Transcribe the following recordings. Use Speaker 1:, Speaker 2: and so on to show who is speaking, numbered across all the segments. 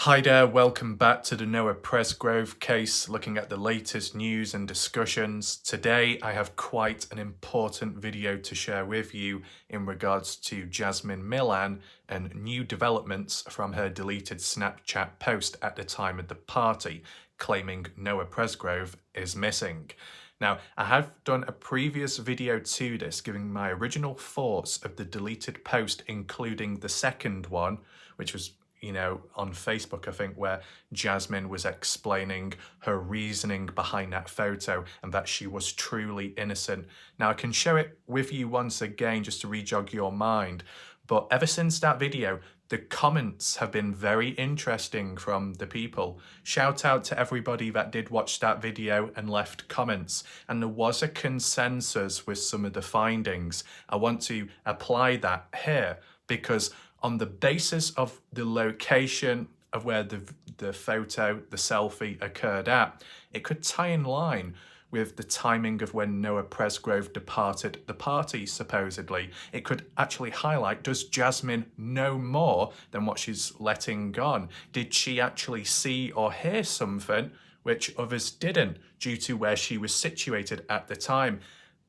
Speaker 1: Hi there, welcome back to the Noah Presgrove case, looking at the latest news and discussions. Today I have quite an important video to share with you in regards to Jasmine Millan and new developments from her deleted Snapchat post at the time of the party, claiming Noah Presgrove is missing. Now, I have done a previous video to this, giving my original thoughts of the deleted post, including the second one, which was on Facebook, I think, where Jasmine was explaining her reasoning behind that photo and that she was truly innocent. Now, I can share it with you once again just to re-jog your mind. But ever since that video, the comments have been very interesting from the people. Shout out to everybody that did watch that video and left comments. And there was a consensus with some of the findings. I want to apply that here because on the basis of the location of where the photo, the selfie occurred at, it could tie in line with the timing of when Noah Presgrove departed the party, supposedly. It could actually highlight, does Jasmine know more than what she's letting on? Did she actually see or hear something which others didn't, due to where she was situated at the time?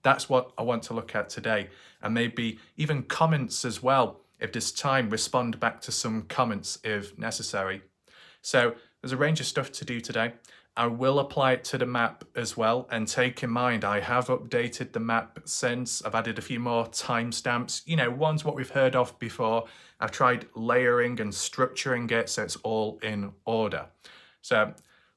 Speaker 1: That's what I want to look at today, and maybe even comments as well. If there's time, respond back to some comments if necessary. So there's a range of stuff to do today. I will apply it to the map as well, and take in mind I have updated the map since. I've added a few more timestamps, ones what we've heard of before. I've tried layering and structuring it so it's all in order. So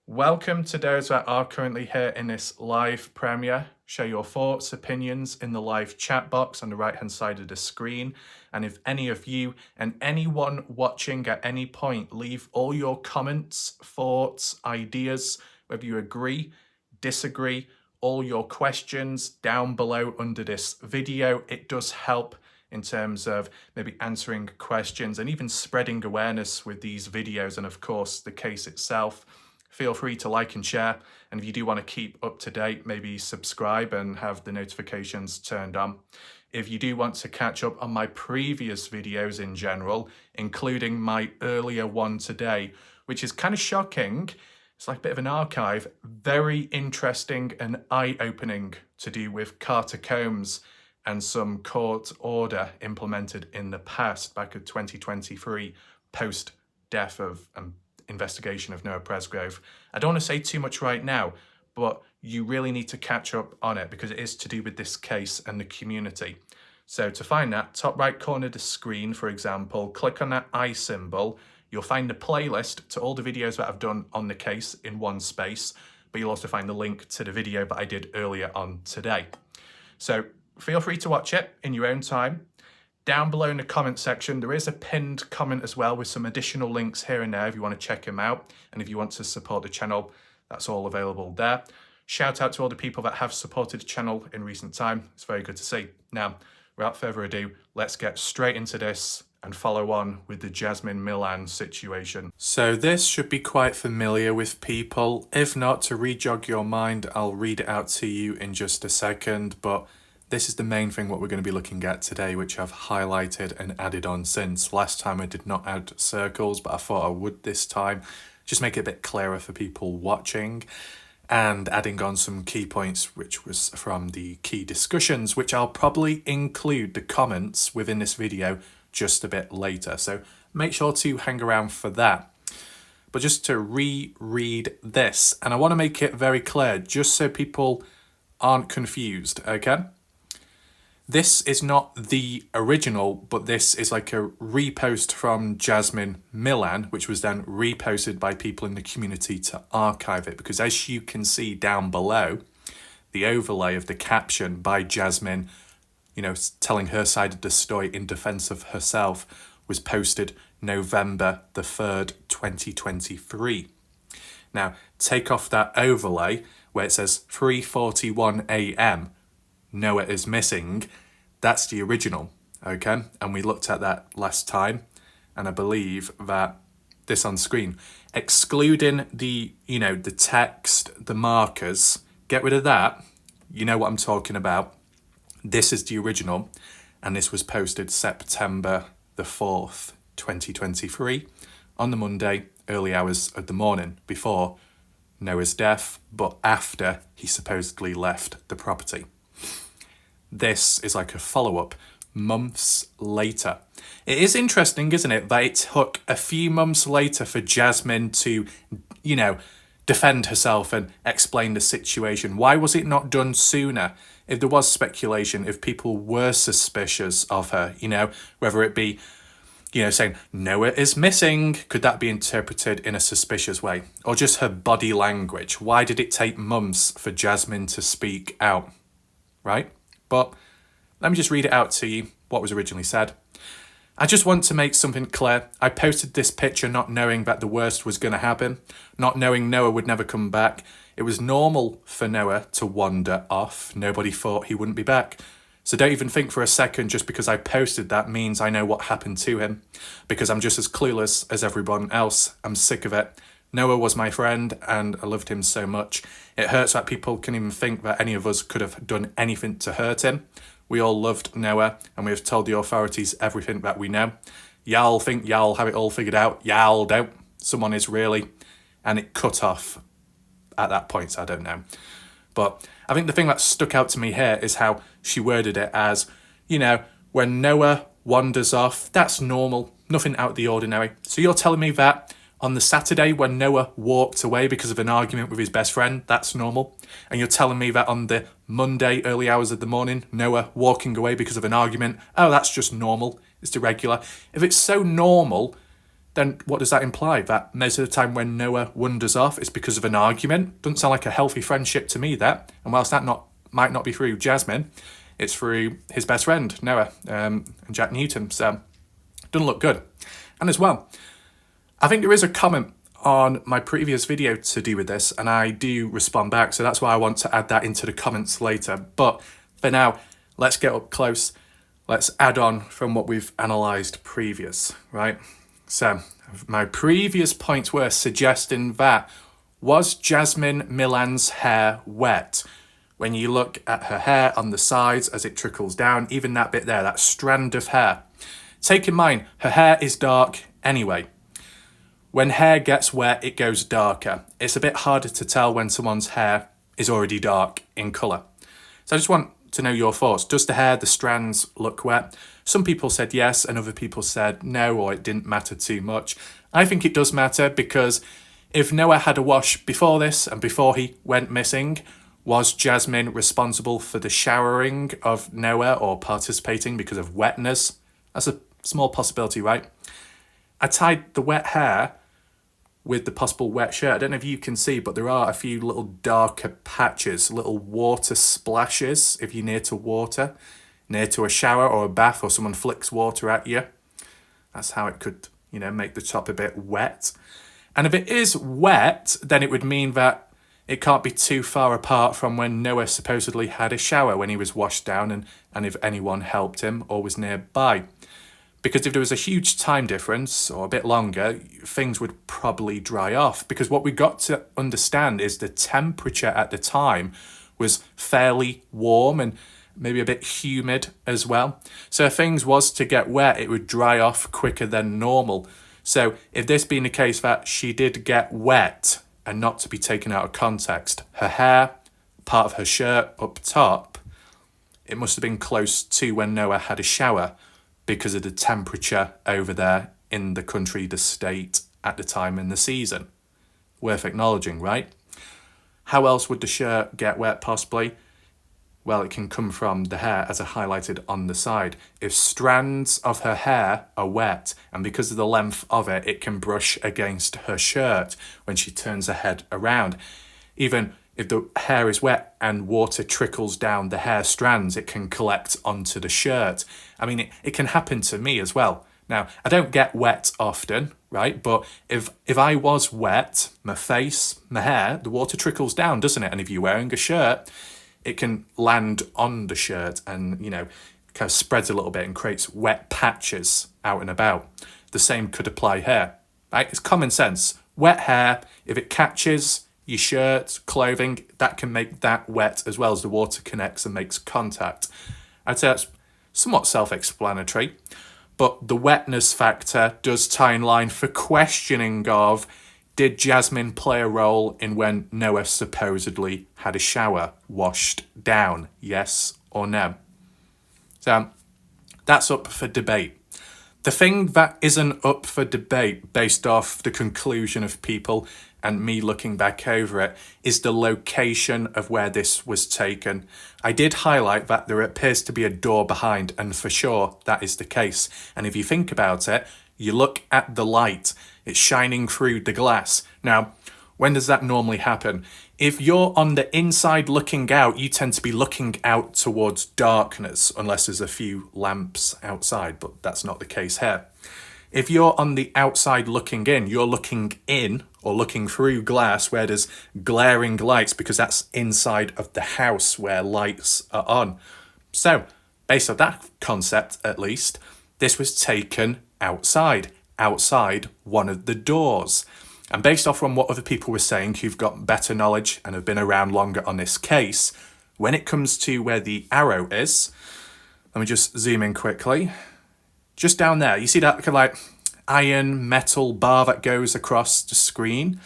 Speaker 1: welcome to those that are currently here in this live premiere. Share your thoughts, opinions in the live chat box on the right hand side of the screen. And if any of you and anyone watching at any point leave all your comments, thoughts, ideas, whether you agree, disagree, all your questions down below under this video. It does help in terms of maybe answering questions and even spreading awareness with these videos and of course the case itself. Feel free to like and share, and if you do want to keep up to date, maybe subscribe and have the notifications turned on. If you do want to catch up on my previous videos in general, including my earlier one today, which is kind of shocking, it's like a bit of an archive, very interesting and eye-opening, to do with Carter Combs and some court order implemented in the past, back of 2023, post-death of investigation of Noah Presgrove. I don't want to say too much right now, but you really need to catch up on it because it is to do with this case and the community. So to find that, top right corner of the screen, for example, click on that eye symbol. You'll find the playlist to all the videos that I've done on the case in one space, but you'll also find the link to the video that I did earlier on today. So feel free to watch it in your own time. Down below in the comment section, there is a pinned comment as well with some additional links here and there if you want to check them out. And if you want to support the channel, that's all available there. Shout out to all the people that have supported the channel in recent time. It's very good to see. Now, without further ado, let's get straight into this and follow on with the Jasmine Millan situation. So this should be quite familiar with people. If not, to re-jog your mind, I'll read it out to you in just a second, but this is the main thing what we're going to be looking at today, which I've highlighted and added on since. Last time I did not add circles, but I thought I would this time. Just make it a bit clearer for people watching. And adding on some key points, which was from the key discussions, which I'll probably include the comments within this video just a bit later. So make sure to hang around for that. But just to reread this, and I want to make it very clear, just so people aren't confused, okay? This is not the original, but this is like a repost from Jasmine Millan, which was then reposted by people in the community to archive it. Because as you can see down below, the overlay of the caption by Jasmine, telling her side of the story in defense of herself, was posted November the 3rd, 2023. Now, take off that overlay where it says 3:41 a.m. Noah is missing. That's the original, okay? And we looked at that last time, and I believe that this on screen, excluding the text, the markers, get rid of that. You know what I'm talking about. This is the original, and this was posted September the 4th, 2023, on the Monday early hours of the morning, before Noah's death, but after he supposedly left the property. This is like a follow-up months later. It is interesting, isn't it, that it took a few months later for Jasmine to, defend herself and explain the situation. Why was it not done sooner? If there was speculation, if people were suspicious of her, whether it be, saying Noah is missing, could that be interpreted in a suspicious way? Or just her body language? Why did it take months for Jasmine to speak out? Right? But let me just read it out to you, what was originally said. I just want to make something clear. I posted this picture not knowing that the worst was going to happen, not knowing Noah would never come back. It was normal for Noah to wander off. Nobody thought he wouldn't be back. So don't even think for a second just because I posted that means I know what happened to him, because I'm just as clueless as everyone else. I'm sick of it. Noah was my friend and I loved him so much. It hurts that people can even think that any of us could have done anything to hurt him. We all loved Noah and we have told the authorities everything that we know. Y'all think y'all have it all figured out. Y'all don't. Someone is really. And it cut off at that point, so I don't know. But I think the thing that stuck out to me here is how she worded it as, when Noah wanders off, that's normal. Nothing out of the ordinary. So you're telling me that on the Saturday when Noah walked away because of an argument with his best friend, that's normal. And you're telling me that on the Monday, early hours of the morning, Noah walking away because of an argument, oh, that's just normal. It's irregular. If it's so normal, then what does that imply? That most of the time when Noah wanders off, it's because of an argument? Doesn't sound like a healthy friendship to me, that. And whilst that might not be through Jasmine, it's through his best friend, Noah, and Jack Newton. So, doesn't look good. And as well, I think there is a comment on my previous video to do with this, and I do respond back, so that's why I want to add that into the comments later. But for now, let's get up close. Let's add on from what we've analysed previous, right? So, my previous points were suggesting that, was Jasmine Millan's hair wet? When you look at her hair on the sides as it trickles down, even that bit there, that strand of hair. Take in mind, her hair is dark anyway. When hair gets wet, it goes darker. It's a bit harder to tell when someone's hair is already dark in colour. So I just want to know your thoughts. Does the hair, the strands, look wet? Some people said yes, and other people said no, or it didn't matter too much. I think it does matter, because if Noah had a wash before this and before he went missing, was Jasmine responsible for the showering of Noah or participating because of wetness? That's a small possibility, right? I tied the wet hair with the possible wet shirt. I don't know if you can see, but there are a few little darker patches, little water splashes if you're near to water, near to a shower or a bath, or someone flicks water at you. That's how it could, make the top a bit wet. And if it is wet, then it would mean that it can't be too far apart from when Noah supposedly had a shower when he was washed down, and if anyone helped him or was nearby. Because if there was a huge time difference, or a bit longer, things would probably dry off. Because what we got to understand is the temperature at the time was fairly warm and maybe a bit humid as well. So if things was to get wet, it would dry off quicker than normal. So if this being the case that she did get wet, and not to be taken out of context, her hair, part of her shirt up top, it must have been close to when Noah had a shower, because of the temperature over there in the country, the state, at the time in the season. Worth acknowledging, right? How else would the shirt get wet, possibly? Well, it can come from the hair, as I highlighted on the side. If strands of her hair are wet, and because of the length of it, it can brush against her shirt when she turns her head around. Even if the hair is wet and water trickles down the hair strands, it can collect onto the shirt. I mean, it can happen to me as well. Now, I don't get wet often, right? But if I was wet, my face, my hair, the water trickles down, doesn't it? And if you're wearing a shirt, it can land on the shirt and, kind of spreads a little bit and creates wet patches out and about. The same could apply here, right? It's common sense. Wet hair, if it catches your shirt, clothing, that can make that wet as well as the water connects and makes contact. I'd say that's somewhat self-explanatory, but the wetness factor does tie in line for questioning of Did Jasmine play a role in when Noah supposedly had a shower washed down? Yes or no? So that's up for debate. The thing that isn't up for debate based off the conclusion of people and me looking back over it is the location of where this was taken. I did highlight that there appears to be a door behind, and for sure that is the case. And if you think about it, you look at the light, it's shining through the glass. Now, when does that normally happen? If you're on the inside looking out, you tend to be looking out towards darkness, unless there's a few lamps outside, but that's not the case here. If you're on the outside looking in, you're looking in or looking through glass where there's glaring lights, because that's inside of the house where lights are on. So, based on that concept at least, this was taken outside one of the doors. And based off on what other people were saying who've got better knowledge and have been around longer on this case, when it comes to where the arrow is, let me just zoom in quickly. Just down there, you see that kind of like iron metal bar that goes across the screen?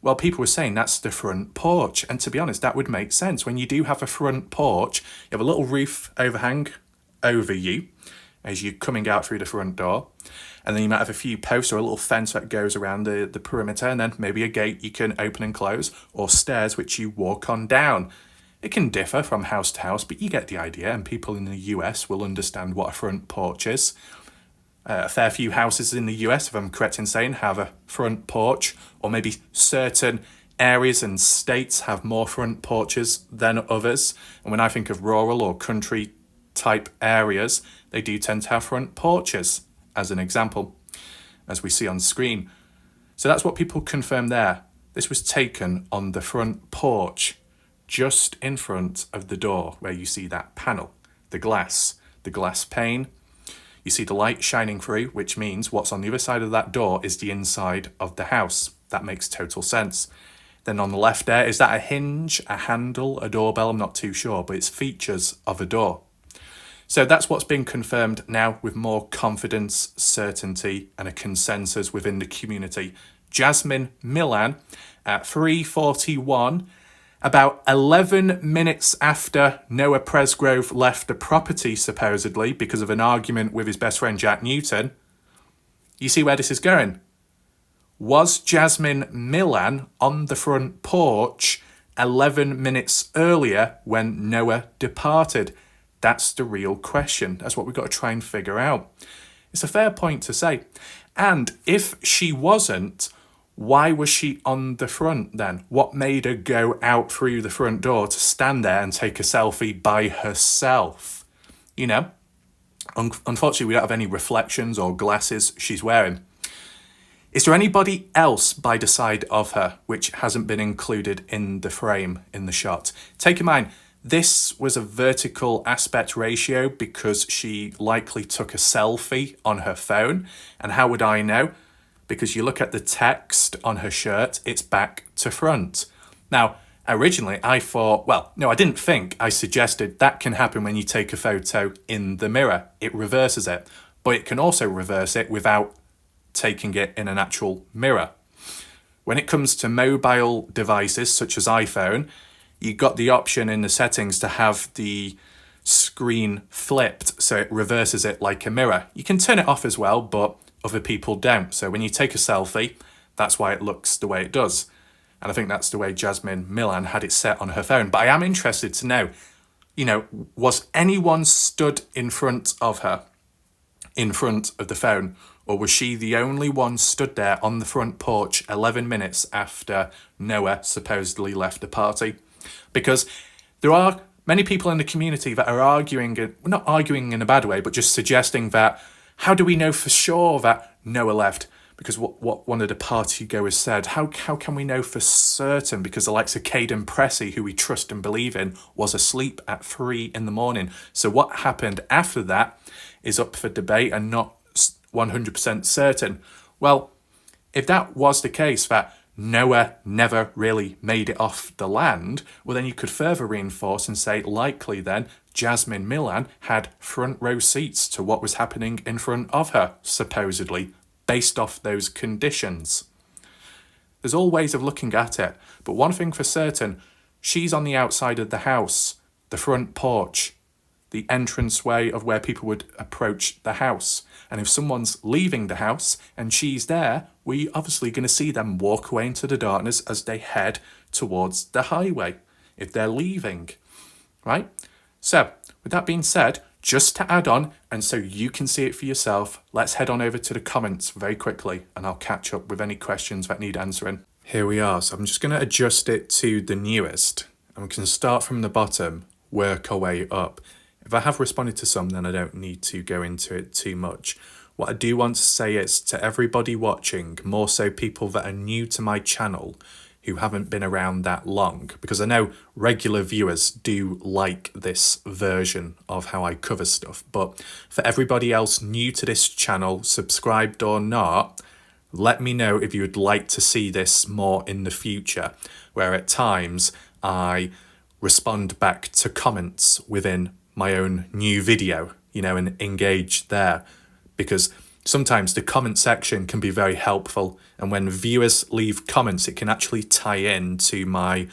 Speaker 1: Well, people were saying that's the front porch. And to be honest, that would make sense. When you do have a front porch, you have a little roof overhang over you as you're coming out through the front door. And then you might have a few posts or a little fence that goes around the perimeter, and then maybe a gate you can open and close, or stairs which you walk on down. It can differ from house to house, but you get the idea, and people in the US will understand what a front porch is. A fair few houses in the US, if I'm correct in saying, have a front porch, or maybe certain areas and states have more front porches than others. And when I think of rural or country type areas, they do tend to have front porches, as an example, as we see on screen. So that's what people confirm there. This was taken on the front porch, just in front of the door where you see that panel, the glass pane. You see the light shining through, which means what's on the other side of that door is the inside of the house. That makes total sense. Then on the left there, is that a hinge, a handle, a doorbell? I'm not too sure, but it's features of a door. So that's what's been confirmed now with more confidence, certainty, and a consensus within the community. Jasmine Millan at 3:41, about 11 minutes after Noah Presgrove left the property, supposedly, because of an argument with his best friend Jack Newton. You see where this is going? Was Jasmine Millan on the front porch 11 minutes earlier when Noah departed? That's the real question. That's what we've got to try and figure out. It's a fair point to say. And if she wasn't, why was she on the front then? What made her go out through the front door to stand there and take a selfie by herself? You know, unfortunately, we don't have any reflections or glasses she's wearing. Is there anybody else by the side of her which hasn't been included in the frame, in the shot? Take in mind, this was a vertical aspect ratio because she likely took a selfie on her phone. And how would I know? Because you look at the text on her shirt, it's back to front. Now, originally I thought, well, no, I didn't think. I suggested that can happen when you take a photo in the mirror. It reverses it. But it can also reverse it without taking it in an actual mirror. When it comes to mobile devices such as iPhone, you got the option in the settings to have the screen flipped, so it reverses it like a mirror. You can turn it off as well, but other people don't. So when you take a selfie, that's why it looks the way it does. And I think that's the way Jasmine Millan had it set on her phone. But I am interested to know, was anyone stood in front of her, in front of the phone? Or was she the only one stood there on the front porch 11 minutes after Noah supposedly left the party? Because there are many people in the community that are arguing, not arguing in a bad way, but just suggesting that, how do we know for sure that Noah left? Because what one of the party goers said, how can we know for certain? Because the likes of Caden Pressey, who we trust and believe in, was asleep at 3 a.m. So what happened after that is up for debate and not 100% certain. Well, if that was the case, that Noah never really made it off the land, well then you could further reinforce and say likely then Jasmine Millan had front row seats to what was happening in front of her, supposedly, based off those conditions. There's all ways of looking at it. But one thing for certain, she's on the outside of the house, the front porch, the entranceway of where people would approach the house. And if someone's leaving the house and she's there, we're obviously going to see them walk away into the darkness as they head towards the highway, if they're leaving, right? So, with that being said, just to add on, and so you can see it for yourself, let's head on over to the comments very quickly, and I'll catch up with any questions that need answering. Here we are. So I'm just going to adjust it to the newest, and we can start from the bottom, work our way up. If I have responded to some, then I don't need to go into it too much. What I do want to say is to everybody watching, more so people that are new to my channel, who haven't been around that long, because I know regular viewers do like this version of how I cover stuff. But for everybody else new to this channel, subscribed or not, let me know if you would like to see this more in the future, where at times I respond back to comments within my own new video, you know, and engage there, because sometimes the comment section can be very helpful, and when viewers leave comments, it can actually tie in to my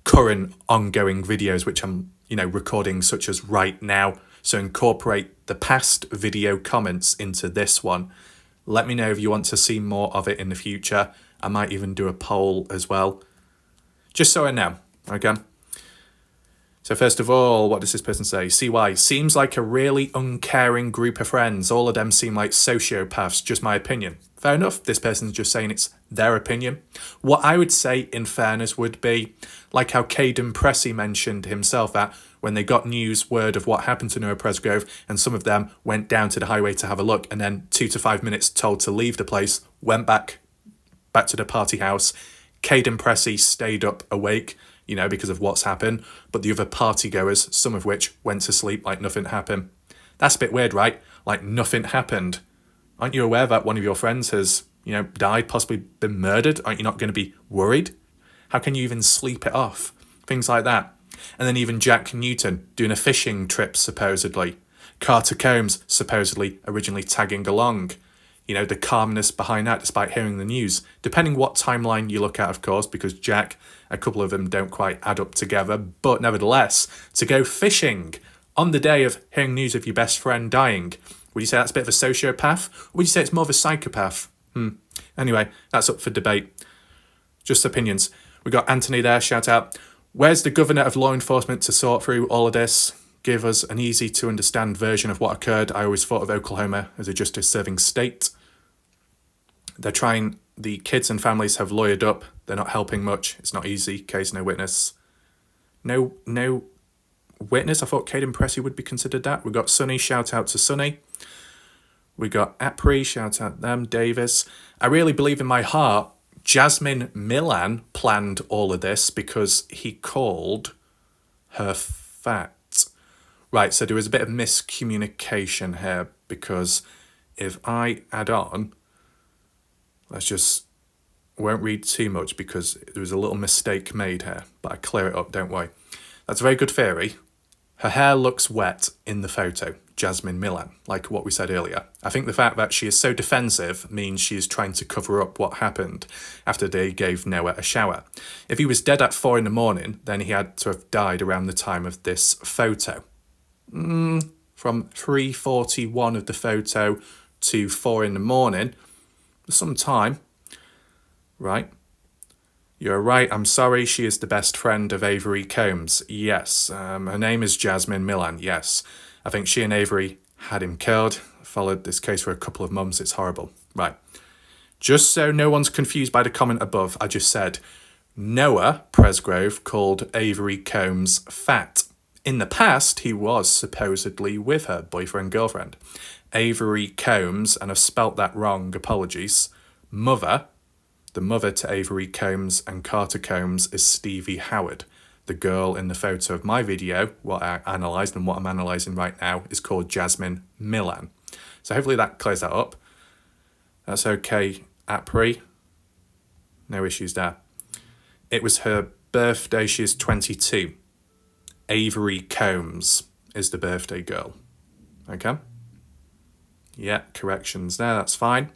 Speaker 1: current ongoing videos, which I'm, you know, recording, such as right now. So incorporate the past video comments into this one. Let me know if you want to see more of it in the future. I might even do a poll as well, just so I know, okay? So first of all, what does this person say? CY, seems like a really uncaring group of friends. All of them seem like sociopaths, just my opinion. Fair enough, this person's just saying it's their opinion. What I would say, in fairness, would be, like how Caden Pressey mentioned himself, that when they got news word of what happened to Noah Presgrove, and some of them went down to the highway to have a look, and then 2 to 5 minutes told to leave the place, went back to the party house. Caden Pressey stayed up awake, you know, because of what's happened, but the other party goers, some of which went to sleep like nothing happened. That's a bit weird, right? Like nothing happened. Aren't you aware that one of your friends has, you know, died, possibly been murdered? Aren't you not going to be worried? How can you even sleep it off? Things like that. And then even Jack Newton doing a fishing trip, supposedly. Carter Combs supposedly originally tagging along. You know, the calmness behind that despite hearing the news. Depending what timeline you look at, of course, because Jack, a couple of them don't quite add up together. But nevertheless, to go fishing on the day of hearing news of your best friend dying, would you say that's a bit of a sociopath? Or would you say it's more of a psychopath? Anyway, that's up for debate. Just opinions. We got Anthony there, shout out. Where's the governor of law enforcement to sort through all of this? Give us an easy to understand version of what occurred. I always thought of Oklahoma as a justice serving state. They're trying, the kids and families have lawyered up. They're not helping much. It's not easy. Case no witness. No witness. I thought Caden Pressey would be considered that. We got Sonny, shout out to Sonny. We got Apri, shout out them. Davis. I really believe in my heart Jasmine Millan planned all of this because he called her fat. Right, so there was a bit of miscommunication here, because if I add on, won't read too much because there was a little mistake made here, but I clear it up, don't worry. That's a very good theory. Her hair looks wet in the photo, Jasmine Millan, like what we said earlier. I think the fact that she is so defensive means she is trying to cover up what happened after they gave Noah a shower. If he was dead at 4 in the morning, then he had to have died around the time of this photo. From 3:41 of the photo to 4 in the morning, some time, right? You're right, I'm sorry, she is the best friend of Avery Combs. Yes, her name is Jasmine Millan, yes. I think she and Avery had him killed. Followed this case for a couple of months, it's horrible. Right, just so no one's confused by the comment above, I just said Noah Presgrove called Avery Combs fat. In the past, he was supposedly with her boyfriend-girlfriend. Avery Combs, and I've spelt that wrong, apologies, mother, the mother to Avery Combs and Carter Combs is Stevie Howard. The girl in the photo of my video, what I analysed and what I'm analysing right now, is called Jasmine Millan. So hopefully that clears that up. That's okay, Apri. No issues there. It was her birthday, she is 22. Avery Combs is the birthday girl. Okay? Yeah, corrections there, that's fine.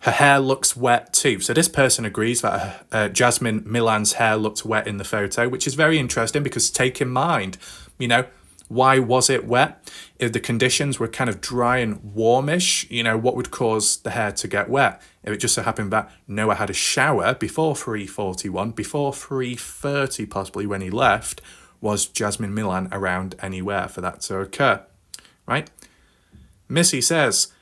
Speaker 1: Her hair looks wet too. So this person agrees that Jasmine Millan's hair looked wet in the photo, which is very interesting because take in mind, you know, why was it wet? If the conditions were kind of dry and warmish, you know, what would cause the hair to get wet? If it just so happened that Noah had a shower before 3:41, before 3:30 possibly when he left, was Jasmine Millan around anywhere for that to occur, right? Missy says,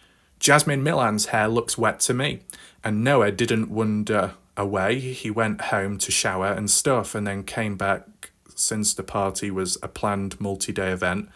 Speaker 1: Jasmine Millan's hair looks wet to me. And Noah didn't wander away. He went home to shower and stuff and then came back since the party was a planned multi-day event.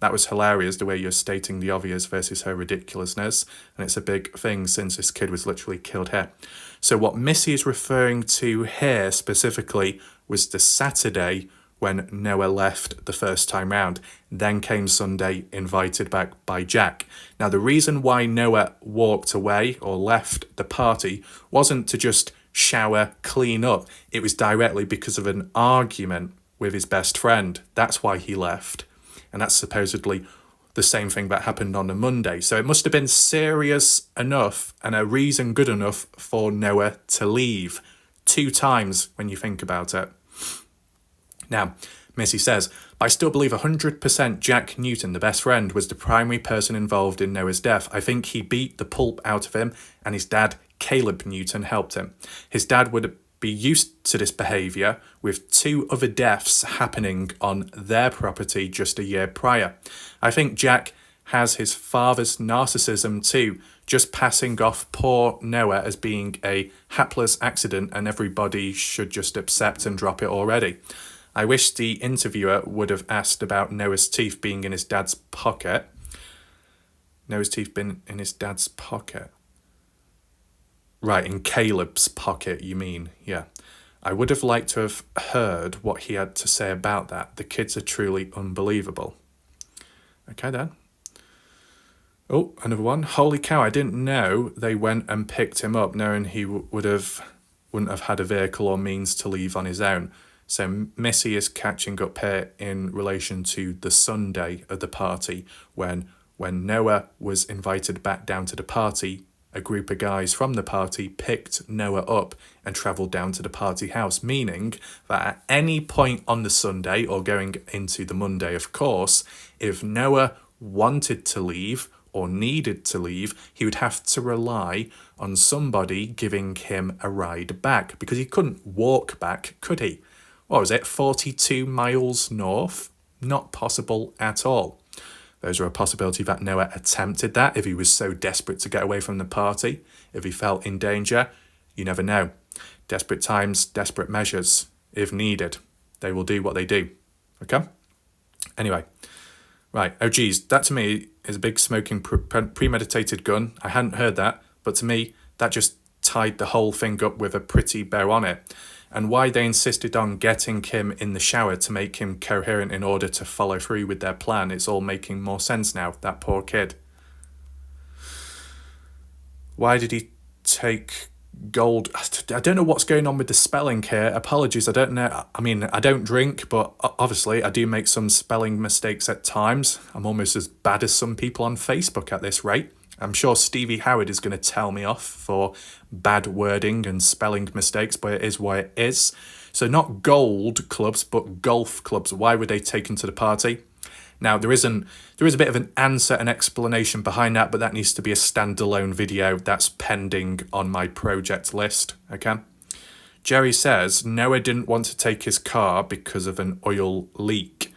Speaker 1: That was hilarious, the way you're stating the obvious versus her ridiculousness. And it's a big thing since this kid was literally killed here. So what Missy is referring to here specifically was the Saturday when Noah left the first time round. Then came Sunday, invited back by Jack. Now, the reason why Noah walked away or left the party wasn't to just shower, clean up. It was directly because of an argument with his best friend. That's why he left. And that's supposedly the same thing that happened on a Monday. So it must have been serious enough and a reason good enough for Noah to leave 2 times when you think about it. Now, Missy says, I still believe 100% Jack Newton, the best friend, was the primary person involved in Noah's death. I think he beat the pulp out of him and his dad, Caleb Newton, helped him. His dad would be used to this behaviour with 2 other deaths happening on their property just a year prior. I think Jack has his father's narcissism too, just passing off poor Noah as being a hapless accident and everybody should just accept and drop it already. I wish the interviewer would have asked about Noah's teeth being in his dad's pocket. Noah's teeth been in his dad's pocket. Right, in Caleb's pocket, you mean? Yeah. I would have liked to have heard what he had to say about that. The kids are truly unbelievable. Okay, then. Oh, another one. Holy cow, I didn't know they went and picked him up, knowing he wouldn't have had a vehicle or means to leave on his own. So Missy is catching up here in relation to the Sunday of the party when Noah was invited back down to the party. A group of guys from the party picked Noah up and travelled down to the party house, meaning that at any point on the Sunday or going into the Monday, of course, if Noah wanted to leave or needed to leave, he would have to rely on somebody giving him a ride back because he couldn't walk back, could he? What was it, 42 miles north? Not possible at all. Those are a possibility that Noah attempted that if he was so desperate to get away from the party, if he felt in danger. You never know. Desperate times, desperate measures. If needed, they will do what they do. Okay? Anyway. Right. Oh, geez. That to me is a big smoking premeditated gun. I hadn't heard that. But to me, that just tied the whole thing up with a pretty bow on it. And why they insisted on getting him in the shower to make him coherent in order to follow through with their plan, it's all making more sense now, that poor kid. Why did he take gold? I don't know what's going on with the spelling here. Apologies, I don't know. I mean, I don't drink, but obviously I do make some spelling mistakes at times. I'm almost as bad as some people on Facebook at this rate. I'm sure Stevie Howard is going to tell me off for bad wording and spelling mistakes, but it is what it is. So not gold clubs, but golf clubs. Why were they taken to the party? Now, there is a bit of an answer and explanation behind that, but that needs to be a standalone video. That's pending on my project list, okay? Jerry says Noah didn't want to take his car because of an oil leak.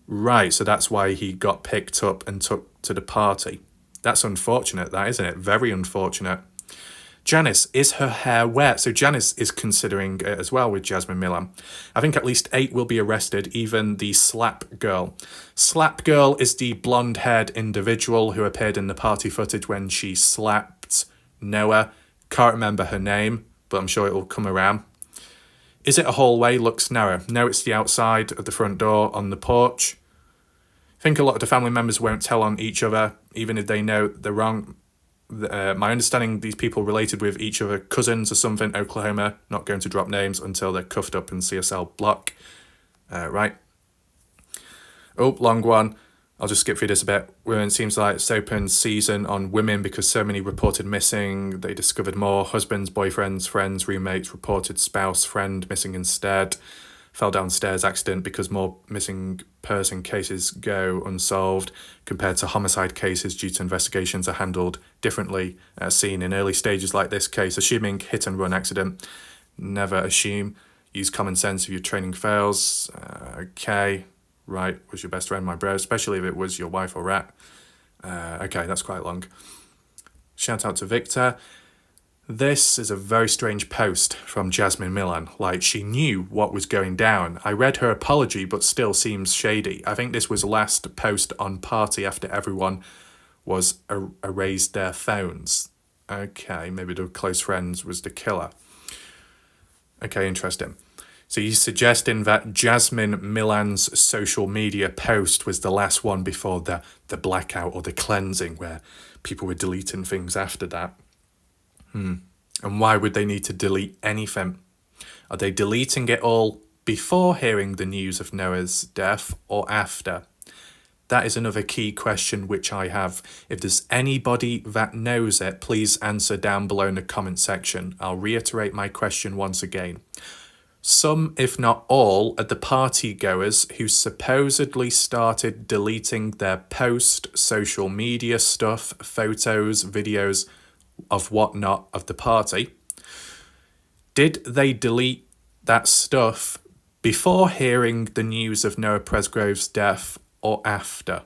Speaker 1: Right, so that's why he got picked up and took to the party. That's unfortunate, that, isn't it? Very unfortunate. Janice, is her hair wet? So Janice is considering it as well with Jasmine Millan. I think at least 8 will be arrested, even the Slap Girl. Slap Girl is the blonde-haired individual who appeared in the party footage when she slapped Noah. Can't remember her name, but I'm sure it will come around. Is it a hallway? Looks narrow. No, it's the outside of the front door on the porch. I think a lot of the family members won't tell on each other, even if they know they're wrong. My understanding, these people related with each other, cousins or something, Oklahoma, not going to drop names until they're cuffed up in CSL block. Right. Oh, long one. I'll just skip through this a bit. It seems like it's open season on women because so many reported missing. They discovered more husbands, boyfriends, friends, roommates, reported spouse, friend missing instead. Fell downstairs accident because more missing person cases go unsolved compared to homicide cases due to investigations are handled differently as seen in early stages like this case. Assuming hit and run accident. Never assume. Use common sense if your training fails. Okay. Right, was your best friend my bro, especially if it was your wife or rat. Okay, that's quite long. Shout out to Victor. This is a very strange post from Jasmine Millan. Like, she knew what was going down. I read her apology, but still seems shady. I think this was last post on Party after everyone was erased their phones. Okay, maybe the close friends was the killer. Okay, interesting. So you're suggesting that Jasmine Millan's social media post was the last one before the blackout or the cleansing where people were deleting things after that. And why would they need to delete anything? Are they deleting it all before hearing the news of Noah's death or after? That is another key question which I have. If there's anybody that knows it, please answer down below in the comment section. I'll reiterate my question once again. Some, if not all, of the party goers who supposedly started deleting their post, social media stuff, photos, videos of whatnot of the party, did they delete that stuff before hearing the news of Noah Presgrove's death or after?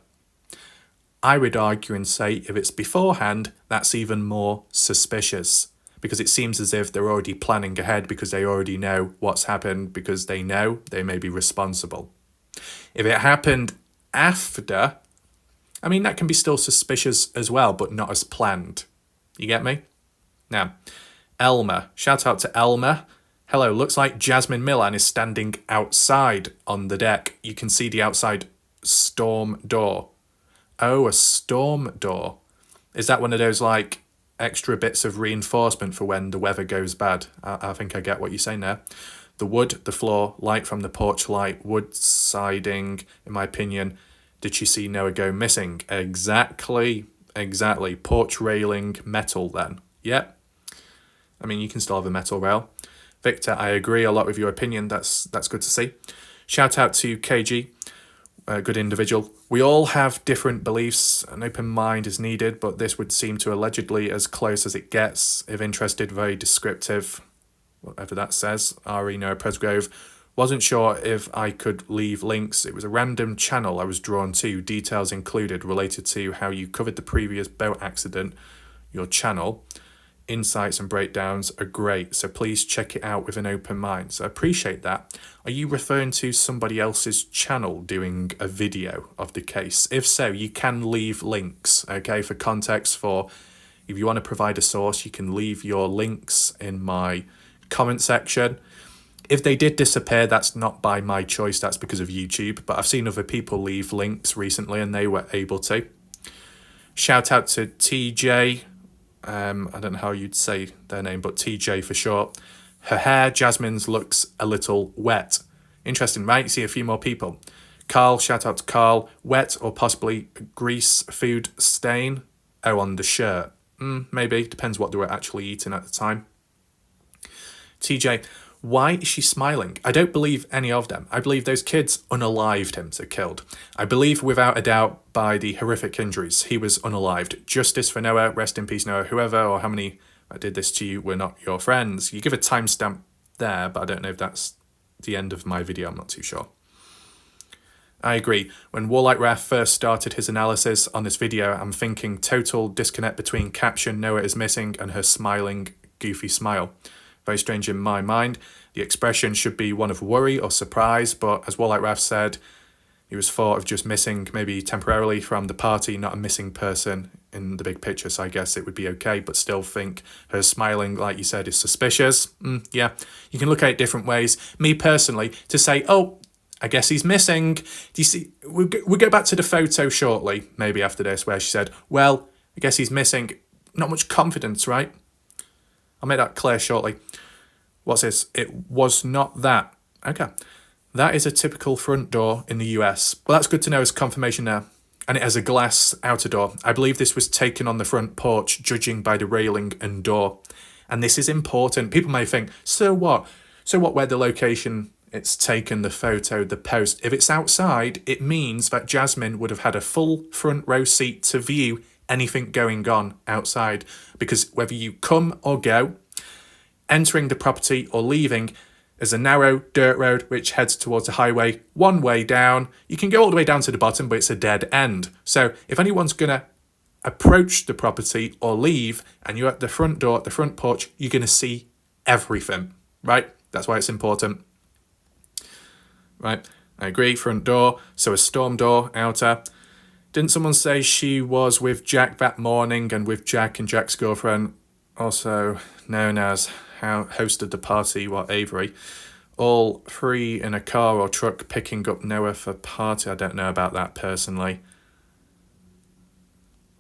Speaker 1: I would argue and say if it's beforehand, that's even more suspicious. Because it seems as if they're already planning ahead because they already know what's happened because they know they may be responsible. If it happened after, I mean, that can be still suspicious as well, but not as planned. You get me? Now, Elmer. Shout out to Elmer. Hello, looks like Jasmine Millan is standing outside on the deck. You can see the outside storm door. Oh, a storm door. Is that one of those, like, extra bits of reinforcement for when the weather goes bad? I think I get what you're saying there. The wood, the floor, light from the porch light, wood siding, in my opinion. Did she see Noah go missing? Exactly. Porch railing, metal then. Yep. I mean, you can still have a metal rail. Victor, I agree a lot with your opinion. That's good to see. Shout out to KG. A good individual. We all have different beliefs. An open mind is needed, but this would seem to allegedly as close as it gets. If interested, very descriptive. Whatever that says. Ari Noah Presgrove. Wasn't sure if I could leave links. It was a random channel I was drawn to. Details included related to how you covered the previous boat accident. Your channel. Insights and breakdowns are great, so please check it out with an open mind. So I appreciate that. Are you referring to somebody else's channel doing a video of the case? If so, you can leave links, okay, for context. For if you want to provide a source, you can leave your links in my comment section. If they did disappear, that's not by my choice, that's because of YouTube, but I've seen other people leave links recently and they were able to. Shout out to TJ. I don't know how you'd say their name, but TJ for short. Her hair, Jasmine's, looks a little wet. Interesting, right? See a few more people. Carl, shout out to Carl. Wet or possibly grease food stain. Oh, on the shirt. Maybe. Depends what they were actually eating at the time. TJ, why is she smiling? I don't believe any of them. I believe those kids unalived him, so killed. I believe without a doubt by the horrific injuries, he was unalived. Justice for Noah, rest in peace Noah, whoever or how many did this to you were not your friends. You give a timestamp there, but I don't know if that's the end of my video, I'm not too sure. I agree. When Warlike Raph first started his analysis on this video, I'm thinking total disconnect between caption Noah is missing and her smiling, goofy smile. Very strange in my mind. The expression should be one of worry or surprise, but as Warlike Raph said, he was thought of just missing maybe temporarily from the party, not a missing person in the big picture, so I guess it would be okay, but still think her smiling, like you said, is suspicious. Yeah, you can look at it different ways. Me personally, to say, oh, I guess he's missing. Do you see, we'll go back to the photo shortly, maybe after this, where she said, well, I guess he's missing. Not much confidence, right? I'll make that clear shortly. What's this? It was not that. Okay. That is a typical front door in the US. Well, that's good to know as confirmation there. and it has a glass outer door. I believe this was taken on the front porch, judging by the railing and door. And this is important. People may think, so what? So what, where the location it's taken, the photo, the post? If it's outside, it means that Jasmine would have had a full front row seat to view anything going on outside. Because whether you come or go, entering the property or leaving, is a narrow dirt road which heads towards a highway, one way down. You can go all the way down to the bottom, but it's a dead end. So if anyone's going to approach the property or leave and you're at the front door, at the front porch, you're going to see everything, right? That's why it's important. Right, I agree, front door. So a storm door, outer. Didn't someone say she was with Jack that morning and with Jack and Jack's girlfriend, also known as how hosted the party, Avery, all three in a car or truck picking up Noah for party? I don't know about that personally.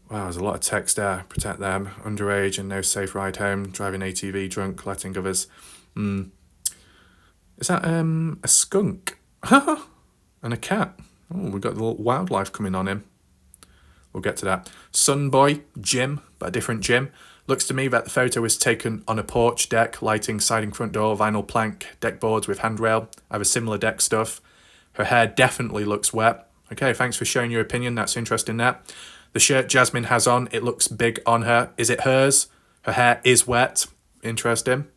Speaker 1: Wow, there's a lot of text there. Protect them, underage and no safe ride home, driving ATV, drunk, letting others. Is that a skunk? And a cat. Oh, we've got the little wildlife coming on him. We'll get to that. Sunboy, Jim, but a different Jim. Looks to me that the photo was taken on a porch, deck, lighting, siding, front door, vinyl plank, deck boards with handrail. I have a similar deck stuff. Her hair definitely looks wet. Okay, thanks for sharing your opinion. That's interesting, that. The shirt Jasmine has on, it looks big on her. Is it hers? Her hair is wet. Interesting.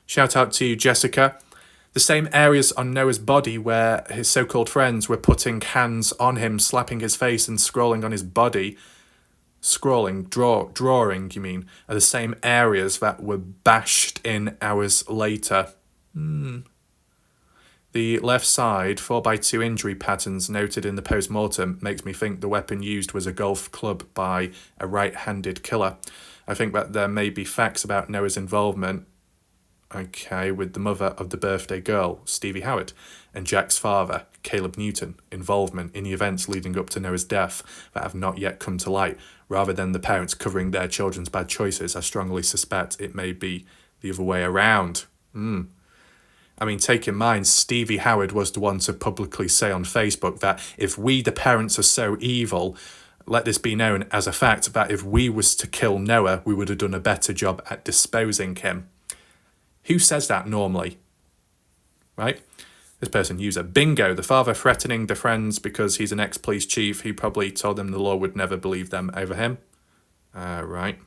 Speaker 1: Shout out to Jessica. The same areas on Noah's body where his so-called friends were putting hands on him, slapping his face and scrolling on his body, drawing, you mean, are the same areas that were bashed in hours later. The left side 4x2 injury patterns noted in the post-mortem makes me think the weapon used was a golf club by a right-handed killer. I think that there may be facts about Noah's involvement, with the mother of the birthday girl, Stevie Howard, and Jack's father, Caleb Newton, involvement in the events leading up to Noah's death that have not yet come to light. Rather than the parents covering their children's bad choices, I strongly suspect it may be the other way around. I mean, take in mind, Stevie Howard was the one to publicly say on Facebook that if we, the parents, are so evil, let this be known as a fact that if we was to kill Noah, we would have done a better job at disposing him. Who says that normally? Right? This person user. Bingo, the father threatening the friends because he's an ex-police chief. He probably told them the law would never believe them over him. Right.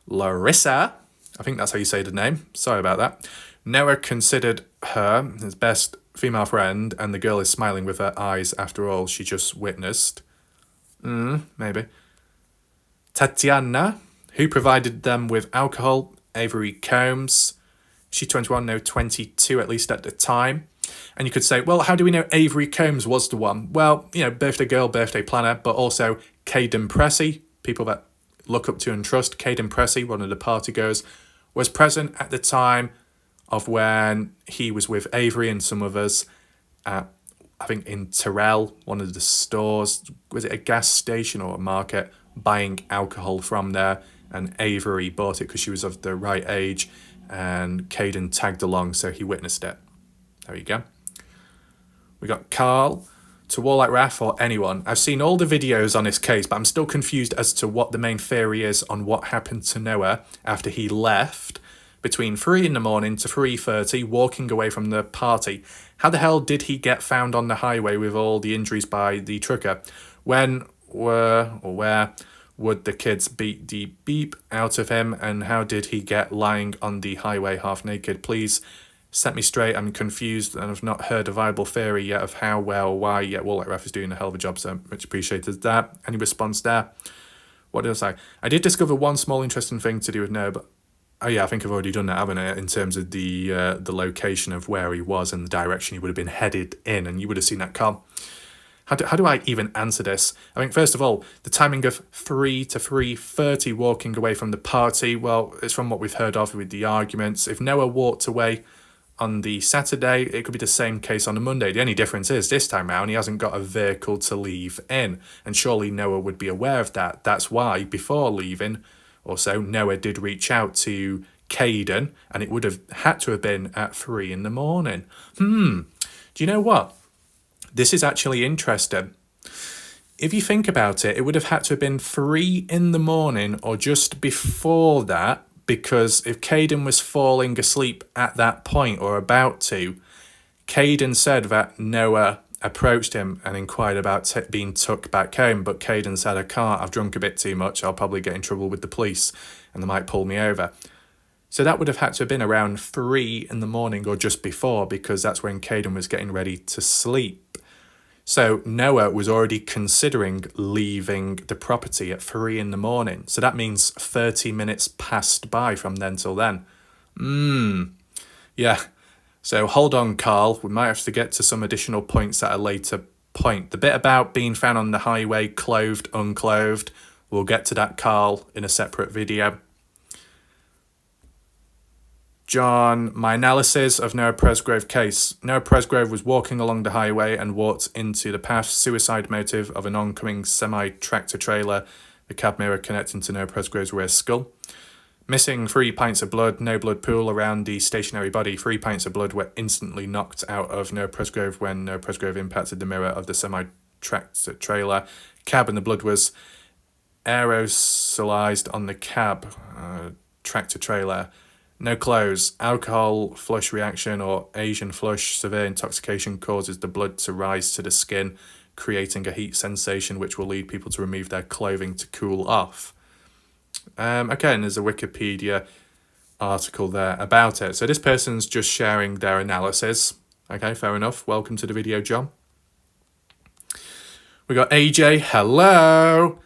Speaker 1: Larissa, I think that's how you say the name. Sorry about that. Noah considered her his best female friend, and the girl is smiling with her eyes after all she just witnessed. Maybe. Tatiana, who provided them with alcohol? Avery Combs. She's 21, no, 22 at least at the time. And you could say, well, how do we know Avery Combs was the one? Well, birthday girl, birthday planner, but also Caden Pressey, people that look up to and trust. Caden Pressey, one of the partygoers, was present at the time of when he was with Avery and some others at, I think, in Terrell, one of the stores. Was it a gas station or a market? Buying alcohol from there. And Avery bought it because she was of the right age, and Caden tagged along, so he witnessed it. There you go. We got Carl. To Warlike Raph or anyone, I've seen all the videos on this case, but I'm still confused as to what the main theory is on what happened to Noah after he left between 3 in the morning to 3:30, walking away from the party. How the hell did he get found on the highway with all the injuries by the trucker? When were or where would the kids beat the beep out of him, and how did he get lying on the highway half naked? Please set me straight. I'm confused and I've not heard a viable theory yet of how, well, why. Yet Warlike Ref is doing a hell of a job, so much appreciated that. Any response there? What did I say? I did discover one small interesting thing to do with Noah, but I think I've already done that, haven't I? In terms of the location of where he was and the direction he would have been headed in, and you would have seen that car. How do I even answer this? I mean, first of all, the timing of 3 to 3:30 walking away from the party, well, it's from what we've heard of with the arguments. If Noah walked away on the Saturday, it could be the same case on the Monday. The only difference is this time round, he hasn't got a vehicle to leave in, and surely Noah would be aware of that. That's why, before leaving, also, Noah did reach out to Caden, and it would have had to have been at 3 in the morning. Do you know what? This is actually interesting. if you think about it, it would have had to have been 3 in the morning or just before that, because if Caden was falling asleep at that point or about to, Caden said that Noah approached him and inquired about being took back home, but Caden said, I can't, I've drunk a bit too much, I'll probably get in trouble with the police and they might pull me over. So that would have had to have been around 3 in the morning or just before, because that's when Caden was getting ready to sleep. So Noah was already considering leaving the property at 3 in the morning. So that means 30 minutes passed by from then till then. Yeah. So hold on, Carl. We might have to get to some additional points at a later point. The bit about being found on the highway, clothed, unclothed, we'll get to that, Carl, in a separate video. John, my analysis of Noah Presgrove case. Noah Presgrove was walking along the highway and walked into the path. Suicide motive of an oncoming semi-tractor trailer. The cab mirror connecting to Noah Presgrove's rear skull. Missing 3 pints of blood, no blood pool around the stationary body. 3 pints of blood were instantly knocked out of Noah Presgrove when Noah Presgrove impacted the mirror of the semi-tractor trailer. Cab, and the blood was aerosolized on the cab tractor trailer. No clothes. Alcohol flush reaction or Asian flush. Severe intoxication causes the blood to rise to the skin, creating a heat sensation which will lead people to remove their clothing to cool off. Okay, and there's a Wikipedia article there about it. So this person's just sharing their analysis. Okay, fair enough. Welcome to the video, John. We got AJ. Hello.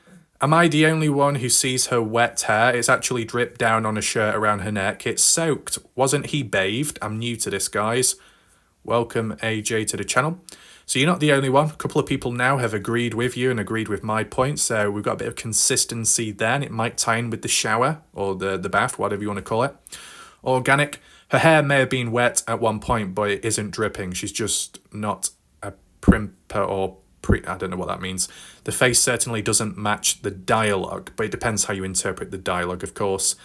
Speaker 1: Am I the only one who sees her wet hair? It's actually dripped down on a shirt around her neck. It's soaked. Wasn't he bathed? I'm new to this, guys. Welcome, AJ, to the channel. So you're not the only one. A couple of people now have agreed with you and agreed with my points. So we've got a bit of consistency there. And it might tie in with the shower or the bath, whatever you want to call it. Organic. Her hair may have been wet at one point, but it isn't dripping. She's just not a primper or I don't know what that means. The face certainly doesn't match the dialogue, but it depends how you interpret the dialogue, of course.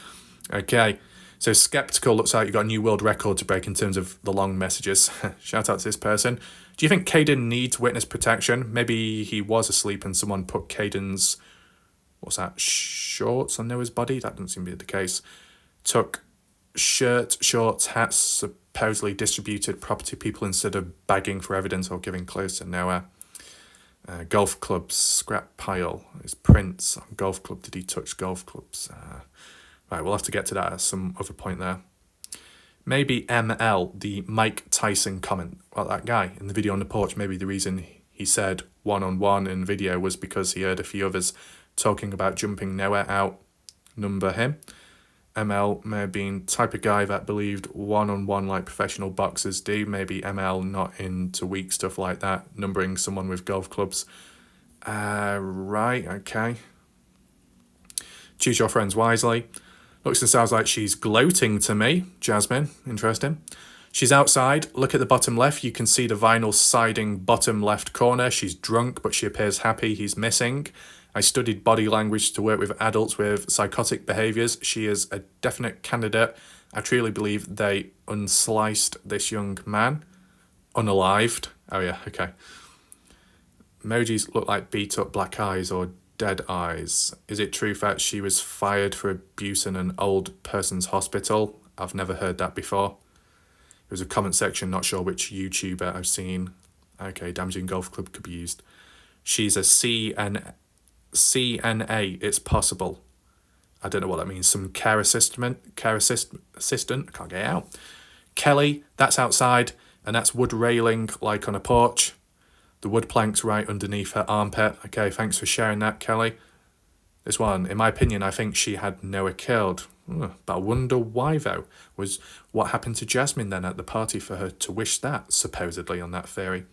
Speaker 1: Okay. So skeptical, looks like you've got a new world record to break in terms of the long messages. Shout out to this person. Do you think Caden needs witness protection? Maybe he was asleep and someone put Caden's, shorts on Noah's body? That doesn't seem to be the case. Took shirt, shorts, hats, supposedly distributed property people instead of bagging for evidence or giving clothes to Noah. Golf clubs, scrap pile. His prints on golf club. Did he touch golf clubs? Right, we'll have to get to that at some other point there. Maybe ML, the Mike Tyson comment. Well, that guy in the video on the porch, maybe the reason he said one-on-one in video was because he heard a few others talking about jumping Noah out. Number him. ML may have been type of guy that believed one-on-one like professional boxers do. Maybe ML not into weak stuff like that. Numbering someone with golf clubs. Right, okay. Choose your friends wisely. Looks and sounds like she's gloating to me. Jasmine, interesting. She's outside. Look at the bottom left. You can see the vinyl siding bottom left corner. She's drunk, but she appears happy. He's missing. I studied body language to work with adults with psychotic behaviours. She is a definite candidate. I truly believe they unsliced this young man. Unalived. Oh yeah, okay. Emojis look like beat up black eyes or dead eyes. Is it true that she was fired for abuse in an old person's hospital? I've never heard that before. It was a comment section, not sure which YouTuber I've seen. Okay, damaging golf club could be used. She's a CNA, it's possible. I don't know what that means. Some care assistant, I can't get it out. Kelly, that's outside, and that's wood railing like on a porch. The wood plank's right underneath her armpit. Okay, thanks for sharing that, Kelly. This one, in my opinion, I think she had Noah killed. But I wonder why, though. Was what happened to Jasmine then at the party for her to wish that, supposedly, on that theory?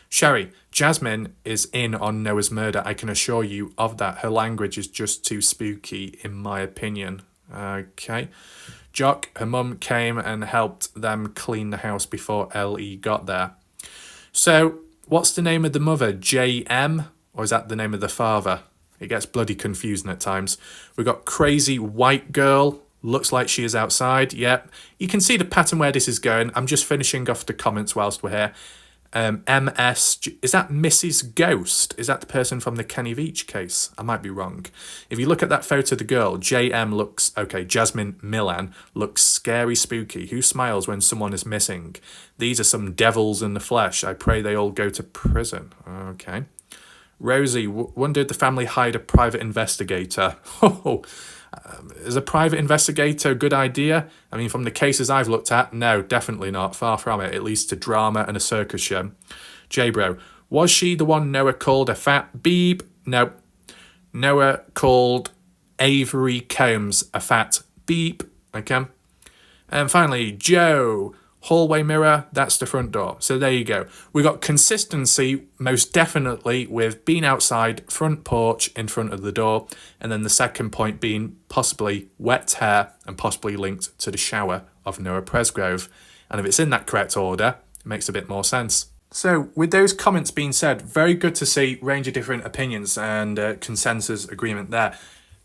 Speaker 1: Sherry, Jasmine is in on Noah's murder. I can assure you of that. Her language is just too spooky, in my opinion. Okay. Jock, her mum came and helped them clean the house before L.E. got there. So, what's the name of the mother? J.M.? Or is that the name of the father? It gets bloody confusing at times. We've got crazy white girl. Looks like she is outside. Yep. You can see the pattern where this is going. I'm just finishing off the comments whilst we're here. MS, is that Mrs. Ghost? Is that the person from the Kenny Veach case? I might be wrong. If you look at that photo of the girl, JM looks, okay, Jasmine Millan looks scary spooky. Who smiles when someone is missing? These are some devils in the flesh. I pray they all go to prison. Okay. Rosie, wondered the family hired a private investigator. Oh, is a private investigator a good idea? I mean, from the cases I've looked at, no, definitely not. Far from it. It leads to drama and a circus show. J-Bro, was she the one Noah called a fat beep? No. Noah called Avery Combs a fat beep. Okay. And finally, Joe, hallway mirror, that's the front door. So there you go. We got consistency, most definitely, with being outside, front porch, in front of the door. And then the second point being possibly wet hair and possibly linked to the shower of Noah Presgrove. And if it's in that correct order, it makes a bit more sense. So with those comments being said, very good to see range of different opinions and consensus agreement there.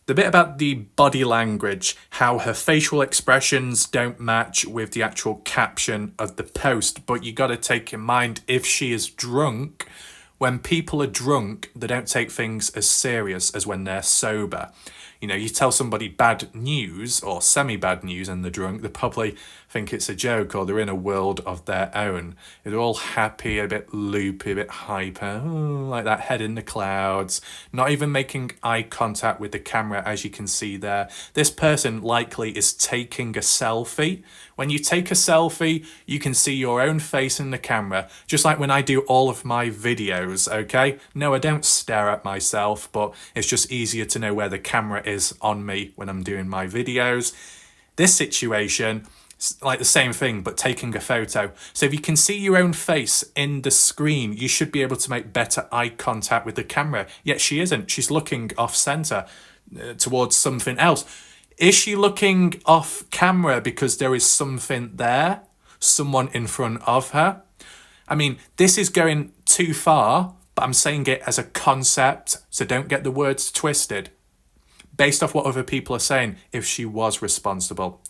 Speaker 1: The bit about the body language, how her facial expressions don't match with the actual caption of the post, but you got to take in mind if she is drunk, when people are drunk, they don't take things as serious as when they're sober. You know, you tell somebody bad news or semi-bad news and they're drunk, they probably think it's a joke or they're in a world of their own. They're all happy, a bit loopy, a bit hyper, like that, head in the clouds, not even making eye contact with the camera, as you can see there. This person likely is taking a selfie. When you take a selfie, you can see your own face in the camera, just like when I do all of my videos, okay? No, I don't stare at myself, but it's just easier to know where the camera is on me when I'm doing my videos. This situation, like the same thing, but taking a photo. So if you can see your own face in the screen, you should be able to make better eye contact with the camera. Yet she isn't. She's looking off center towards something else. Is she looking off camera because there is something there? Someone in front of her? I mean, this is going too far, but I'm saying it as a concept, so don't get the words twisted. Based off what other people are saying, if she was responsible.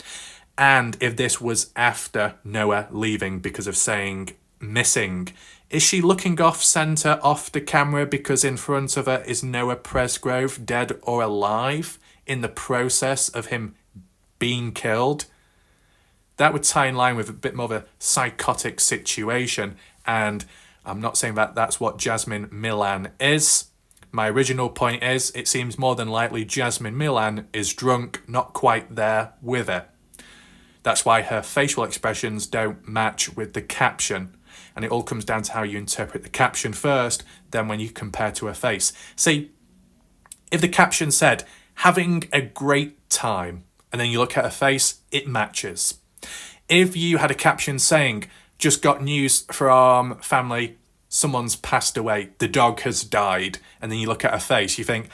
Speaker 1: And if this was after Noah leaving because of saying missing, is she looking off centre, off the camera because in front of her is Noah Presgrove, dead or alive, in the process of him being killed? That would tie in line with a bit more of a psychotic situation. And I'm not saying that that's what Jasmine Millan is. My original point is, it seems more than likely Jasmine Millan is drunk, not quite there with it. That's why her facial expressions don't match with the caption. And it all comes down to how you interpret the caption first, then when you compare to her face. See, if the caption said, having a great time, and then you look at her face, it matches. If you had a caption saying, just got news from family, someone's passed away, the dog has died, and then you look at her face, you think,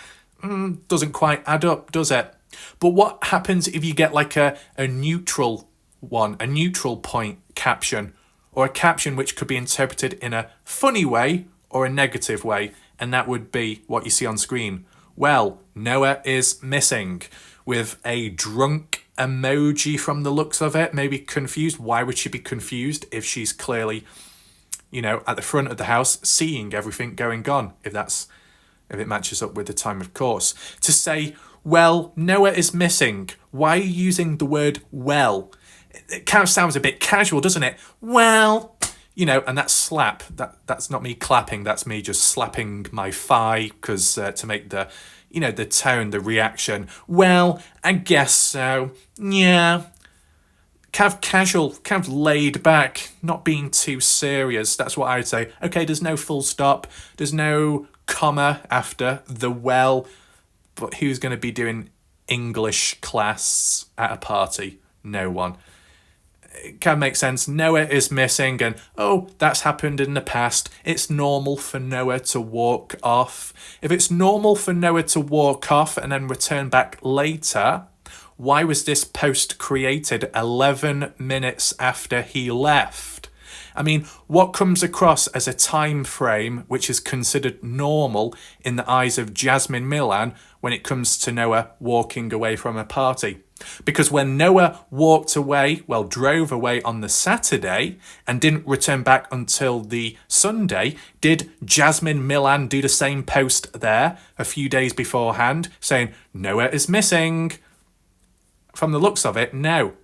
Speaker 1: doesn't quite add up, does it? But what happens if you get like a neutral one, a neutral point caption, or a caption which could be interpreted in a funny way or a negative way, and that would be what you see on screen. Well, Noah is missing, with a drunk emoji from the looks of it, maybe confused. Why would she be confused if she's clearly, you know, at the front of the house seeing everything going on, if it matches up with the time, of course. To say, well, Noah is missing, why are you using the word well? It kind of sounds a bit casual, doesn't it? Well, you know, and that slap, that's not me clapping, that's me just slapping my thigh, because to make the, you know, the tone, the reaction, well, I guess so, yeah. Kind of casual, kind of laid back, not being too serious, that's what I'd say. Okay, there's no full stop, there's no comma after the well, but who's going to be doing English class at a party? No one. It kind of makes sense. Noah is missing and, oh, that's happened in the past. It's normal for Noah to walk off. If it's normal for Noah to walk off and then return back later, why was this post created 11 minutes after he left? I mean, what comes across as a time frame which is considered normal in the eyes of Jasmine Millan when it comes to Noah walking away from a party? Because when Noah walked away, well, drove away on the Saturday and didn't return back until the Sunday, did Jasmine Millan do the same post there a few days beforehand saying, Noah is missing? From the looks of it, no.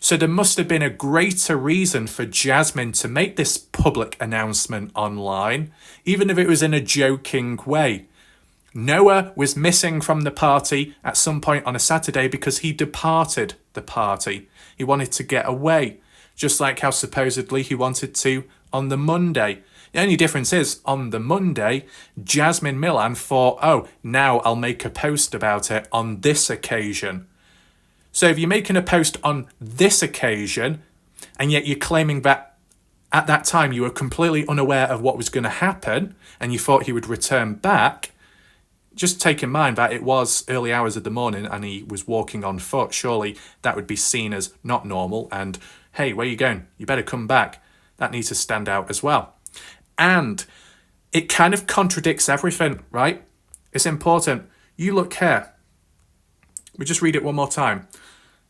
Speaker 1: So there must have been a greater reason for Jasmine to make this public announcement online, even if it was in a joking way. Noah was missing from the party at some point on a Saturday because he departed the party. He wanted to get away, just like how supposedly he wanted to on the Monday. The only difference is, on the Monday, Jasmine Millan thought, oh, now I'll make a post about it on this occasion. So if you're making a post on this occasion, and yet you're claiming that at that time you were completely unaware of what was going to happen, and you thought he would return back, just take in mind that it was early hours of the morning and he was walking on foot. Surely that would be seen as not normal. And, hey, where are you going? You better come back. That needs to stand out as well. And it kind of contradicts everything, right? It's important. You look here. We just read it one more time.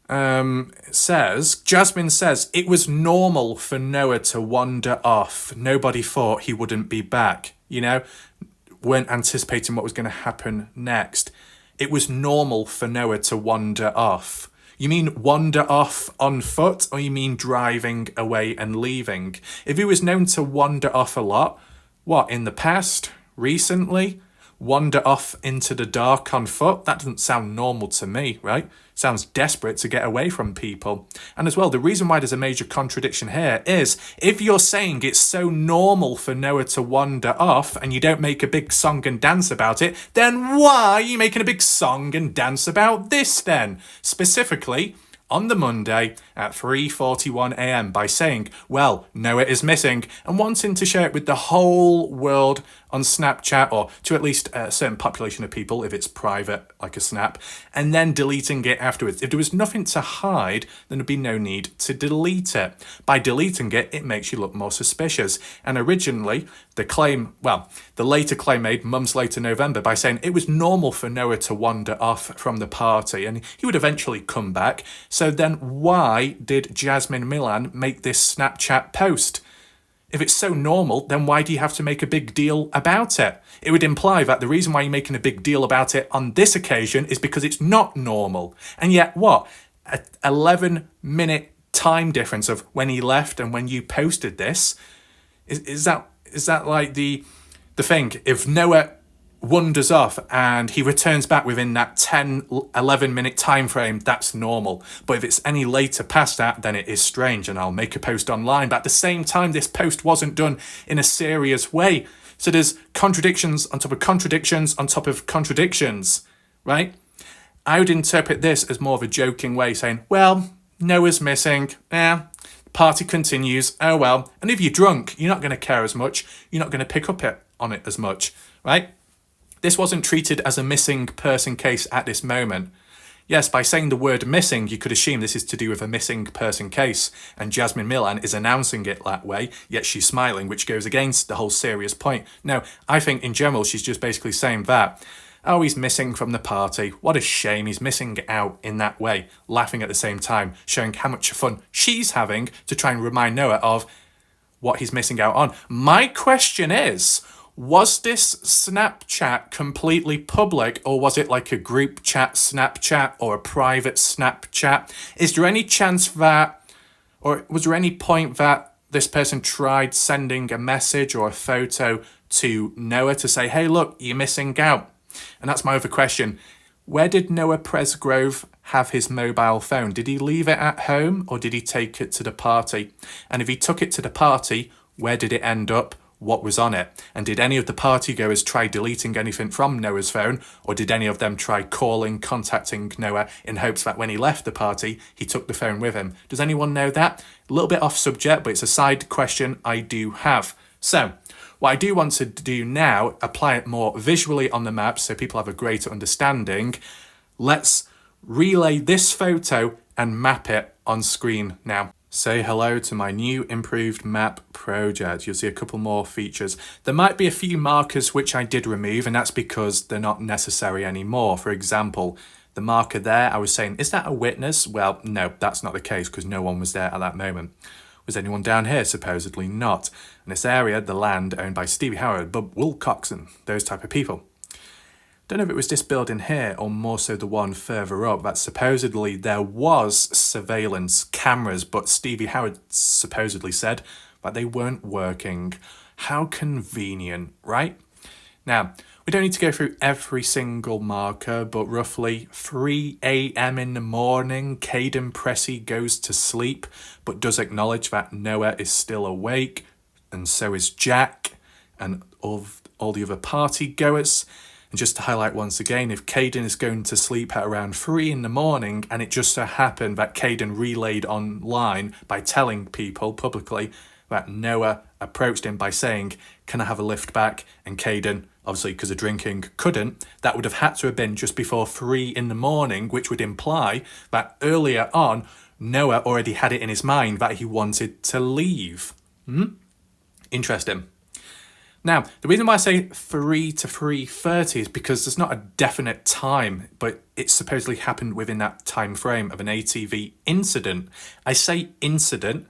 Speaker 1: It says, Jasmine says, it was normal for Noah to wander off. Nobody thought he wouldn't be back. You know, weren't anticipating what was going to happen next. It was normal for Noah to wander off. You mean wander off on foot, or you mean driving away and leaving? If he was known to wander off a lot, what, in the past, recently, wander off into the dark on foot? That doesn't sound normal to me, right? Sounds desperate to get away from people. And as well, the reason why there's a major contradiction here is, if you're saying it's so normal for Noah to wander off and you don't make a big song and dance about it, then why are you making a big song and dance about this then? Specifically, on the Monday at 3:41 a.m. by saying, well, Noah is missing, and wanting to share it with the whole world on Snapchat, or to at least a certain population of people if it's private, like a snap, and then deleting it afterwards. If there was nothing to hide, then there'd be no need to delete it. By deleting it, it makes you look more suspicious. And originally, the later claim made months later, November, by saying it was normal for Noah to wander off from the party and he would eventually come back. So then why did Jasmine Millan make this Snapchat post? If it's so normal, then why do you have to make a big deal about it? It would imply that the reason why you're making a big deal about it on this occasion is because it's not normal. And yet what? An 11-minute time difference of when he left and when you posted this. Is that like the thing? If Noah wanders off and he returns back within that 10-11 minute time frame, that's normal. But if it's any later past that, then it is strange, and I'll make a post online. But at the same time, this post wasn't done in a serious way. So there's contradictions on top of contradictions on top of contradictions, right? I would interpret this as more of a joking way, saying, well, Noah's missing. Party continues. Oh well. And if you're drunk, you're not going to care as much. You're not going to pick up on it as much, right? This wasn't treated as a missing person case at this moment. Yes, by saying the word missing, you could assume this is to do with a missing person case, and Jasmine Millan is announcing it that way, yet she's smiling, which goes against the whole serious point. No, I think in general she's just basically saying that, oh, he's missing from the party. What a shame, he's missing out in that way, laughing at the same time, showing how much fun she's having to try and remind Noah of what he's missing out on. My question is, was this Snapchat completely public, or was it like a group chat Snapchat or a private Snapchat? Is there any chance that, or was there any point that this person tried sending a message or a photo to Noah to say, hey, look, you're missing out? And that's my other question. Where did Noah Presgrove have his mobile phone? Did he leave it at home, or did he take it to the party? And if he took it to the party, where did it end up? What was on it? And did any of the partygoers try deleting anything from Noah's phone, or did any of them try contacting Noah in hopes that when he left the party, he took the phone with him? Does anyone know that? A little bit off subject, but it's a side question I do have. So, what I do want to do now, apply it more visually on the map so people have a greater understanding. Let's relay this photo and map it on screen now. Say hello to my new improved map project. You'll see a couple more features. There might be a few markers which I did remove, and that's because they're not necessary anymore. For example, The marker there, I was saying, is that a witness? Well, no, that's not the case because no one was there at that moment. Was anyone down here? Supposedly not. In this area, the land owned by Stevie Howard, Bob Wilcoxon, those type of people. Don't know if it was this building here or more so the one further up that supposedly there was surveillance cameras, but Stevie Howard supposedly said that they weren't working. How convenient, right? Now, we don't need to go through every single marker, but roughly 3 a.m. in the morning, Caden Pressey goes to sleep, but does acknowledge that Noah is still awake, and so is Jack, and all the other party goers. And just to highlight once again, if Caden is going to sleep at around 3 in the morning, and it just so happened that Caden relayed online by telling people publicly that Noah approached him by saying, can I have a lift back? And Caden, obviously because of drinking, couldn't. That would have had to have been just before 3 in the morning, which would imply that earlier on, Noah already had it in his mind that he wanted to leave. Interesting. Now, the reason why I say 3 to 3:30 is because there's not a definite time, but it supposedly happened within that time frame of an ATV incident. I say incident,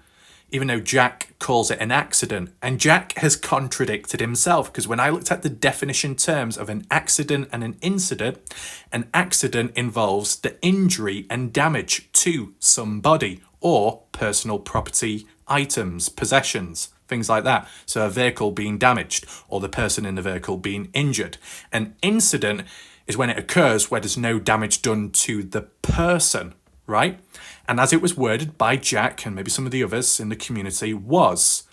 Speaker 1: even though Jack calls it an accident. And Jack has contradicted himself, because when I looked at the definition terms of an accident and an accident involves the injury and damage to somebody or personal property, items, possessions, things like that. So a vehicle being damaged or the person in the vehicle being injured. An incident is when it occurs where there's no damage done to the person, right? And as it was worded by Jack and maybe some of the others in the community was,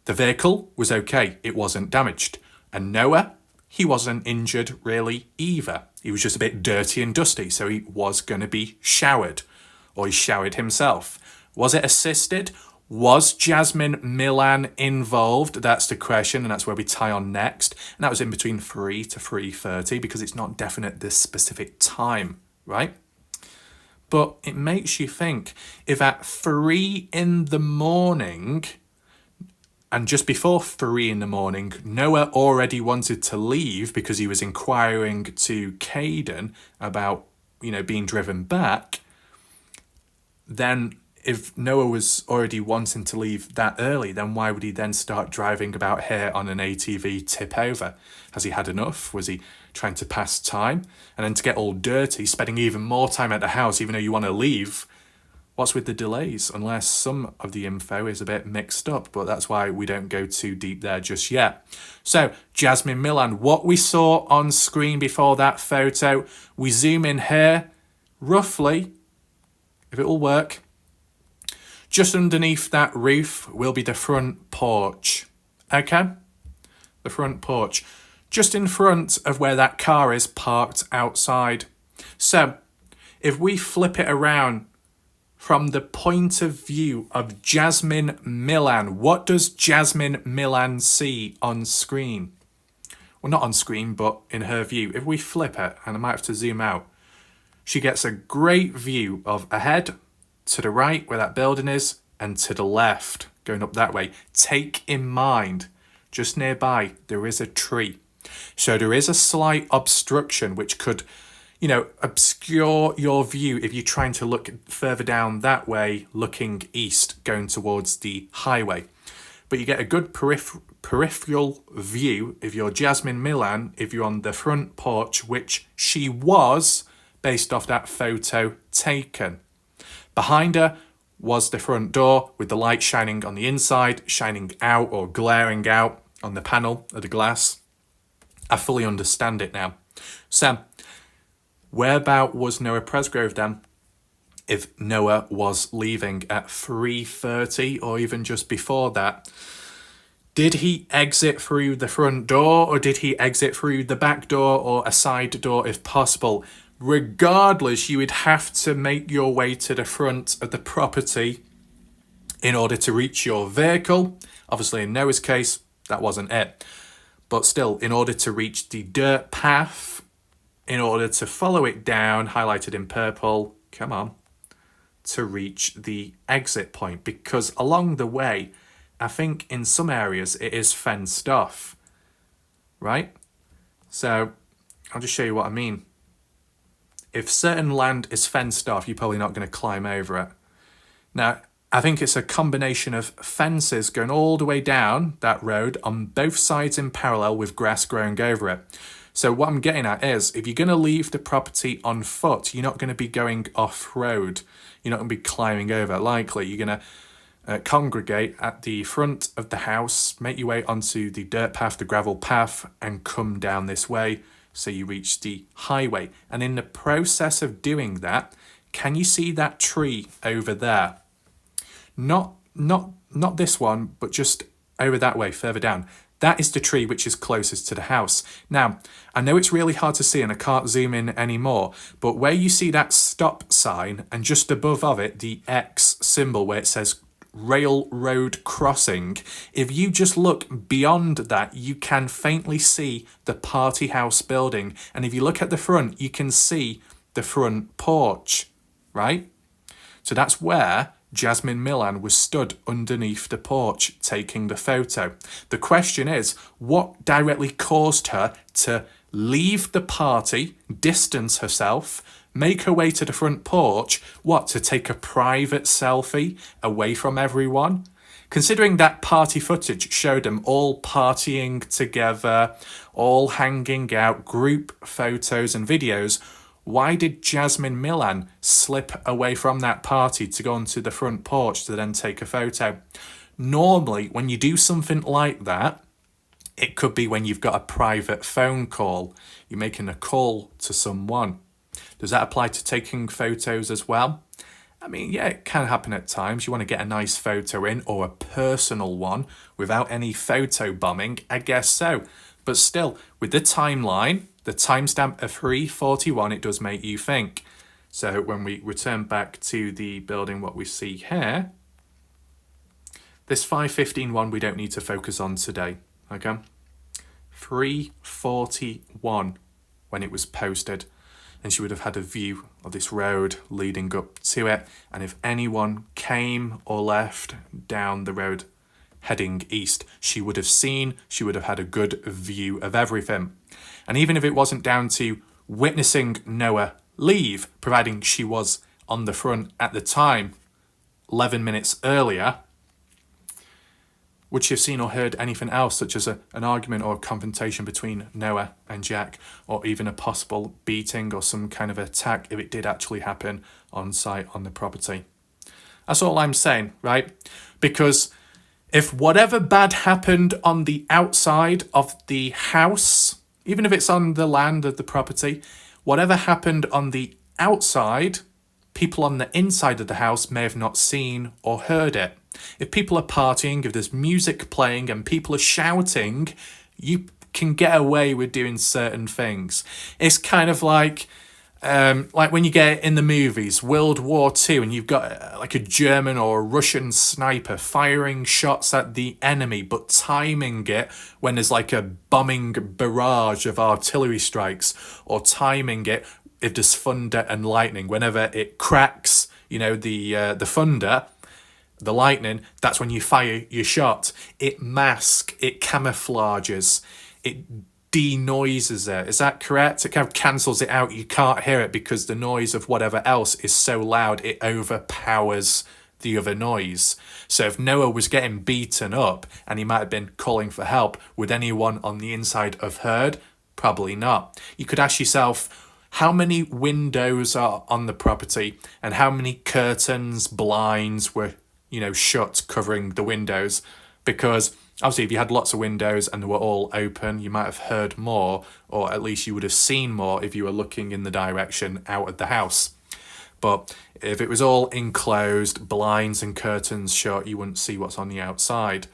Speaker 1: the vehicle was okay, it wasn't damaged. And Noah, he wasn't injured really either. He was just a bit dirty and dusty, so he was going to be showered, or he showered himself. Was it assisted? Was Jasmine Millan involved? That's the question, and that's where we tie on next. And that was in between 3 to 3:30 because it's not definite this specific time, right? But it makes you think, if at 3 in the morning, and just before 3 in the morning, Noah already wanted to leave because he was inquiring to Caden about, being driven back, then if Noah was already wanting to leave that early, then why would he then start driving about here on an ATV tip over? Has he had enough? Was he trying to pass time? And then to get all dirty, spending even more time at the house, even though you want to leave, what's with the delays? Unless some of the info is a bit mixed up, but that's why we don't go too deep there just yet. So, Jasmine Millan, what we saw on screen before that photo, we zoom in here, roughly, if it will work, just underneath that roof will be the front porch, okay? The front porch, just in front of where that car is parked outside. So, if we flip it around from the point of view of Jasmine Millan, what does Jasmine Millan see on screen? Well, not on screen, but in her view. If we flip it, and I might have to zoom out, she gets a great view of ahead, to the right where that building is, and to the left going up that way. Take in mind, just nearby there is a tree, so there is a slight obstruction which could obscure your view if you're trying to look further down that way, looking east, going towards the highway. But you get a good peripheral view if you're Jasmine Millan, if you're on the front porch, which she was based off that photo taken. Behind her was the front door with the light shining on the inside, shining out or glaring out on the panel of the glass. I fully understand it now. So, whereabout was Noah Presgrove then? If Noah was leaving at 3:30 or even just before that, did he exit through the front door or did he exit through the back door or a side door if possible? Regardless, you would have to make your way to the front of the property in order to reach your vehicle. Obviously, in Noah's case, that wasn't it. But still, in order to reach the dirt path, in order to follow it down, highlighted in purple, come on, to reach the exit point. Because along the way, I think in some areas it is fenced off, right? So I'll just show you what I mean. if certain land is fenced off, you're probably not going to climb over it. Now, I think it's a combination of fences going all the way down that road on both sides in parallel with grass growing over it. So what I'm getting at is, if you're going to leave the property on foot, you're not going to be going off-road. You're not going to be climbing over. Likely, you're going to congregate at the front of the house, make your way onto the dirt path, the gravel path, and come down this way so you reach the highway. And in the process of doing that, can you see that tree over there? Not this one, but just over that way, further down. That is the tree which is closest to the house. Now, I know it's really hard to see and I can't zoom in anymore, but where you see that stop sign and just above of it, the X symbol where it says railroad crossing, if you just look beyond that, you can faintly see the party house building. And if you look at the front, you can see the front porch, right? So that's where Jasmine Millan was stood underneath the porch taking the photo. The question is, what directly caused her to leave the party, distance herself, make her way to the front porch, what, to take a private selfie away from everyone? Considering that party footage showed them all partying together, all hanging out, group photos and videos, why did Jasmine Millan slip away from that party to go onto the front porch to then take a photo? Normally, when you do something like that, it could be when you've got a private phone call. You're making a call to someone. Does that apply to taking photos as well? I mean, yeah, it can happen at times. You want to get a nice photo in, or a personal one without any photo bombing. I guess so. But still, with the timeline, the timestamp of 3:41, it does make you think. So when we return back to the building, what we see here, this 5:15 one we don't need to focus on today, okay? 3:41 when it was posted, and she would have had a view of this road leading up to it, and if anyone came or left down the road heading east, she would have had a good view of everything. And even if it wasn't down to witnessing Noah leave, providing she was on the front at the time, 11 minutes earlier, would she have seen or heard anything else, such as an argument or a confrontation between Noah and Jack, or even a possible beating or some kind of attack if it did actually happen on site on the property? That's all I'm saying, right? Because if whatever bad happened on the outside of the house, even if it's on the land of the property, whatever happened on the outside, people on the inside of the house may have not seen or heard it. If people are partying, if there's music playing and people are shouting, you can get away with doing certain things. It's kind of like when you get in the movies, World War II, and you've got like a German or a Russian sniper firing shots at the enemy, but timing it when there's like a bombing barrage of artillery strikes, or timing it if there's thunder and lightning. Whenever it cracks, the thunder, the lightning, that's when you fire your shot. It masks, it camouflages, it denoises it. Is that correct? It kind of cancels it out. You can't hear it because the noise of whatever else is so loud it overpowers the other noise. So if Noah was getting beaten up and he might have been calling for help, would anyone on the inside have heard? Probably not. You could ask yourself, how many windows are on the property and how many curtains, blinds were shut covering the windows? Because obviously if you had lots of windows and they were all open, you might have heard more, or at least you would have seen more if you were looking in the direction out of the house. But if it was all enclosed, blinds and curtains shut, you wouldn't see what's on the outside.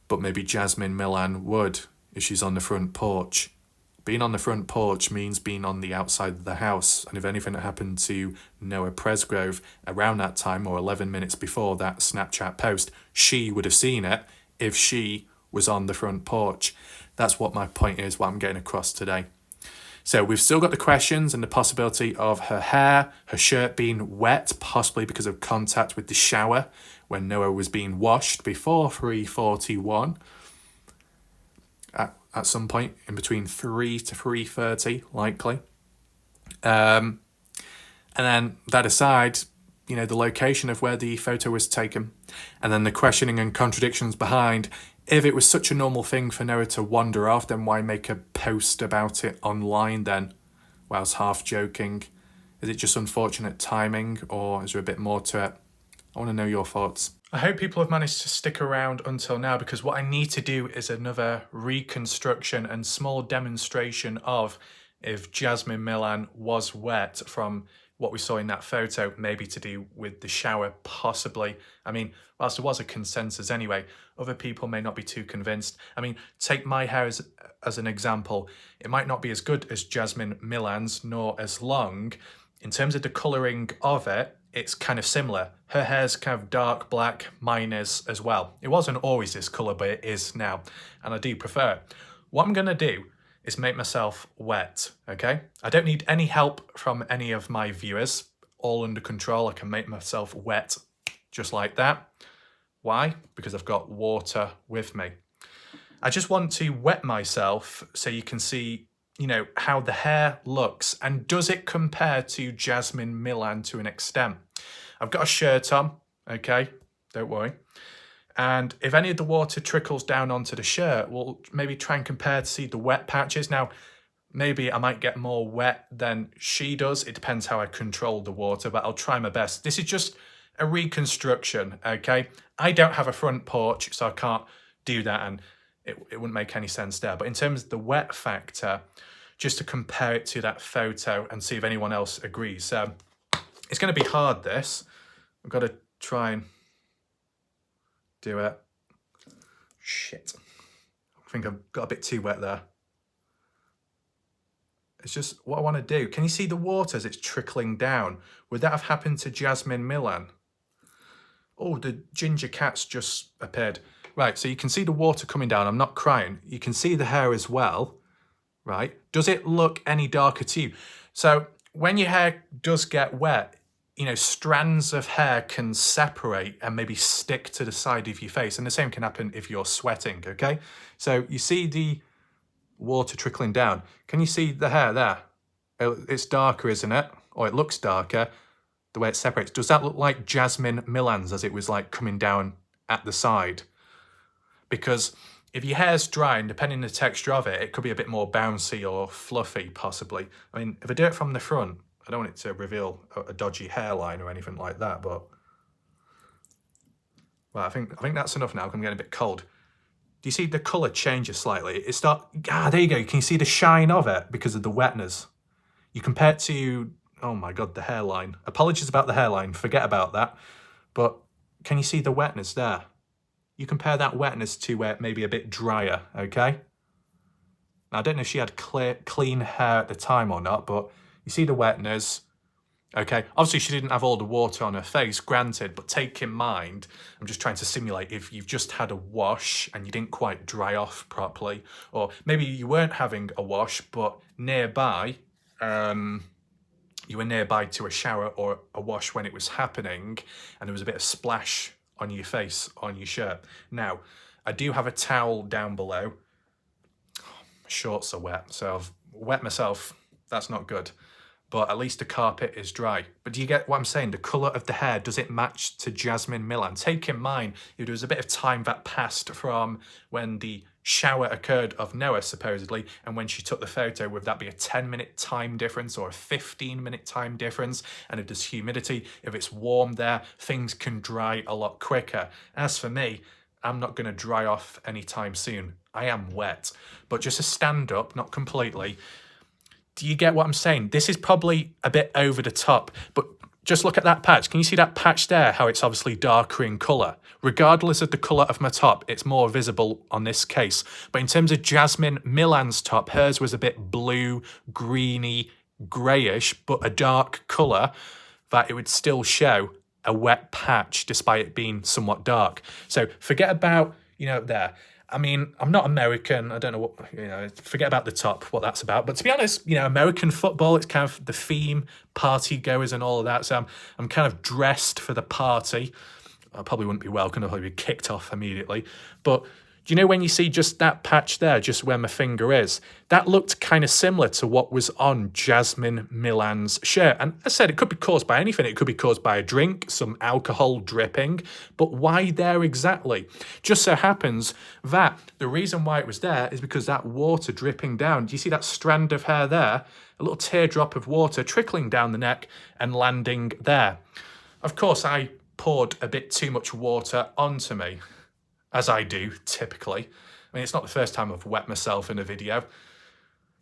Speaker 1: But maybe Jasmine Millan would, if she's on the front porch. Being on the front porch means being on the outside of the house. And if anything had happened to Noah Presgrove around that time, or 11 minutes before that Snapchat post, she would have seen it if she was on the front porch. That's what my point is, what I'm getting across today. So we've still got the questions and the possibility of her hair, her shirt being wet, possibly because of contact with the shower when Noah was being washed before 3:41. At some point in between 3 to 3:30, likely. And then that aside, you know, the location of where the photo was taken, and then the questioning and contradictions behind. If it was such a normal thing for Noah to wander off, then why make a post about it online then? Well, I was half joking. Is it just unfortunate timing, or is there a bit more to it? I want to know your thoughts. I hope people have managed to stick around until now, because what I need to do is another reconstruction and small demonstration of if Jasmine Millan was wet from what we saw in that photo, maybe to do with the shower, possibly. I mean, whilst there was a consensus anyway, other people may not be too convinced. I mean, take my hair as an example. It might not be as good as Jasmine Millan's, nor as long. In terms of the colouring of it, it's kind of similar. Her hair's kind of dark black, mine is as well. It wasn't always this colour, but it is now, and I do prefer it. What I'm going to do is make myself wet, okay? I don't need any help from any of my viewers. All under control. I can make myself wet just like that. Why? Because I've got water with me. I just want to wet myself so you can see, you know, how the hair looks, and does it compare to Jasmine Millan to an extent. I've got a shirt on, okay? Don't worry. And if any of the water trickles down onto the shirt, we'll maybe try and compare to see the wet patches. Now, maybe I might get more wet than she does. It depends how I control the water, but I'll try my best. This is just a reconstruction, okay? I don't have a front porch, so I can't do that, and it wouldn't make any sense there. But in terms of the wet factor, just to compare it to that photo and see if anyone else agrees. So it's going to be hard, this. I've got to try and do it. Shit. I think I've got a bit too wet there. It's just what I want to do. Can you see the water as it's trickling down? Would that have happened to Jasmine Millan? Oh, the ginger cat's just appeared. Right, so you can see the water coming down. I'm not crying. You can see the hair as well, right? Does it look any darker to you? So when your hair does get wet, you know, strands of hair can separate and maybe stick to the side of your face. And the same can happen if you're sweating, okay? So you see the water trickling down. Can you see the hair there? It's darker, isn't it? Or it looks darker, the way it separates. Does that look like Jasmine Millan's as it was like coming down at the side? Because if your hair's dry, and depending on the texture of it, it could be a bit more bouncy or fluffy, possibly. I mean, if I do it from the front, I don't want it to reveal a dodgy hairline or anything like that, but... Well, I think that's enough now, 'cause I'm getting a bit cold. Do you see the colour changes slightly? There you go. Can you see the shine of it because of the wetness? You compare it to, oh my God, the hairline. Apologies about the hairline, forget about that. But can you see the wetness there? You compare that wetness to where it may be a bit drier, okay? Now, I don't know if she had clean hair at the time or not, but you see the wetness, okay? Obviously, she didn't have all the water on her face, granted, but take in mind, I'm just trying to simulate if you've just had a wash and you didn't quite dry off properly, or maybe you weren't having a wash, but nearby, you were nearby to a shower or a wash when it was happening, and there was a bit of splash on your face, on your shirt. Now, I do have a towel down below. My shorts are wet, so I've wet myself. That's not good. But at least the carpet is dry. But do you get what I'm saying? The colour of the hair, does it match to Jasmine Millan? Take in mind, there was a bit of time that passed from when the shower occurred of Noah, supposedly, and when she took the photo. Would that be a 10-minute time difference or a 15-minute time difference? And if there's humidity, if it's warm there, things can dry a lot quicker. As for me, I'm not going to dry off anytime soon. I am wet. But just a stand up, not completely. Do you get what I'm saying? This is probably a bit over the top, but just look at that patch. Can you see that patch there, how it's obviously darker in colour? Regardless of the colour of my top, it's more visible on this case. But in terms of Jasmine Millan's top, hers was a bit blue, greeny, greyish, but a dark colour that it would still show a wet patch despite it being somewhat dark. So forget about, you know, there. I mean, I'm not American. I don't know what, you know, forget about the top, what that's about. But to be honest, you know, American football, it's kind of the theme, party goers and all of that. So I'm kind of dressed for the party. I probably wouldn't be welcome. I'd probably be kicked off immediately. But Do you know when you see just that patch there, just where my finger is? That looked kind of similar to what was on Jasmine Millan's shirt. And I said it could be caused by anything. It could be caused by a drink, some alcohol dripping. But why there exactly? Just so happens that the reason why it was there is because that water dripping down. Do you see that strand of hair there? A little teardrop of water trickling down the neck and landing there. Of course, I poured a bit too much water onto me, as I do typically. I mean, it's not the first time I've wet myself in a video,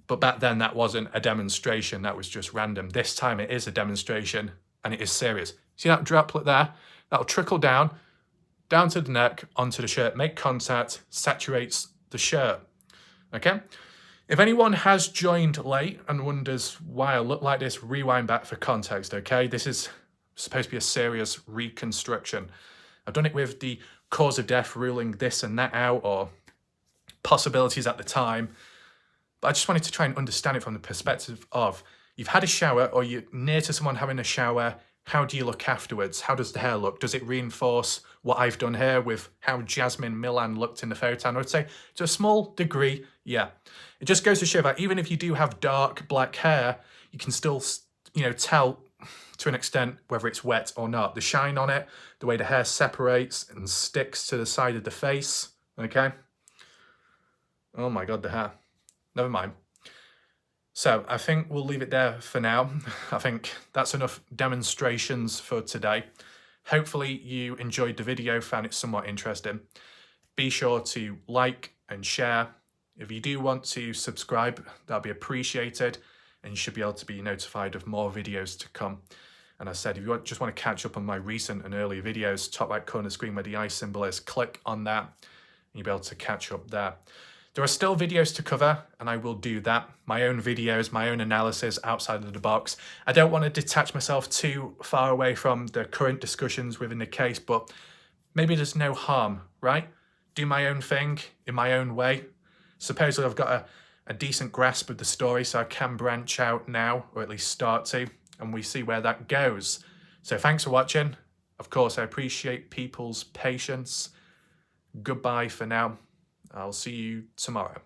Speaker 1: but back then that wasn't a demonstration, that was just random. This time it is a demonstration and it is serious. See that droplet there? That'll trickle down to the neck, onto the shirt, make contact, saturates the shirt, okay? If anyone has joined late and wonders why I look like this, rewind back for context, okay? This is supposed to be a serious reconstruction. I've done it with the cause of death ruling this and that out, or possibilities at the time, but I just wanted to try and understand it from the perspective of you've had a shower or you're near to someone having a shower. How do you look afterwards? How does the hair look? Does it reinforce what I've done here with how Jasmine Millan looked in the photo? And I would say to a small degree, yeah. It just goes to show that even if you do have dark black hair, you can still, tell to an extent whether it's wet or not. The shine on it, the way the hair separates and sticks to the side of the face, okay? Oh my God, the hair. Never mind. So I think we'll leave it there for now. I think that's enough demonstrations for today. Hopefully you enjoyed the video, found it somewhat interesting. Be sure to like and share. If you do want to subscribe, that'll be appreciated, and you should be able to be notified of more videos to come. And as I said, if you just want to catch up on my recent and earlier videos, top right corner screen where the eye symbol is, click on that and you'll be able to catch up there. There are still videos to cover, and I will do that. My own videos, my own analysis outside of the box. I don't want to detach myself too far away from the current discussions within the case, but maybe there's no harm, right? Do my own thing in my own way. Supposedly I've got a decent grasp of the story, so I can branch out now, or at least start to, and we see where that goes. So thanks for watching. Of course, I appreciate people's patience. Goodbye for now. I'll see you tomorrow.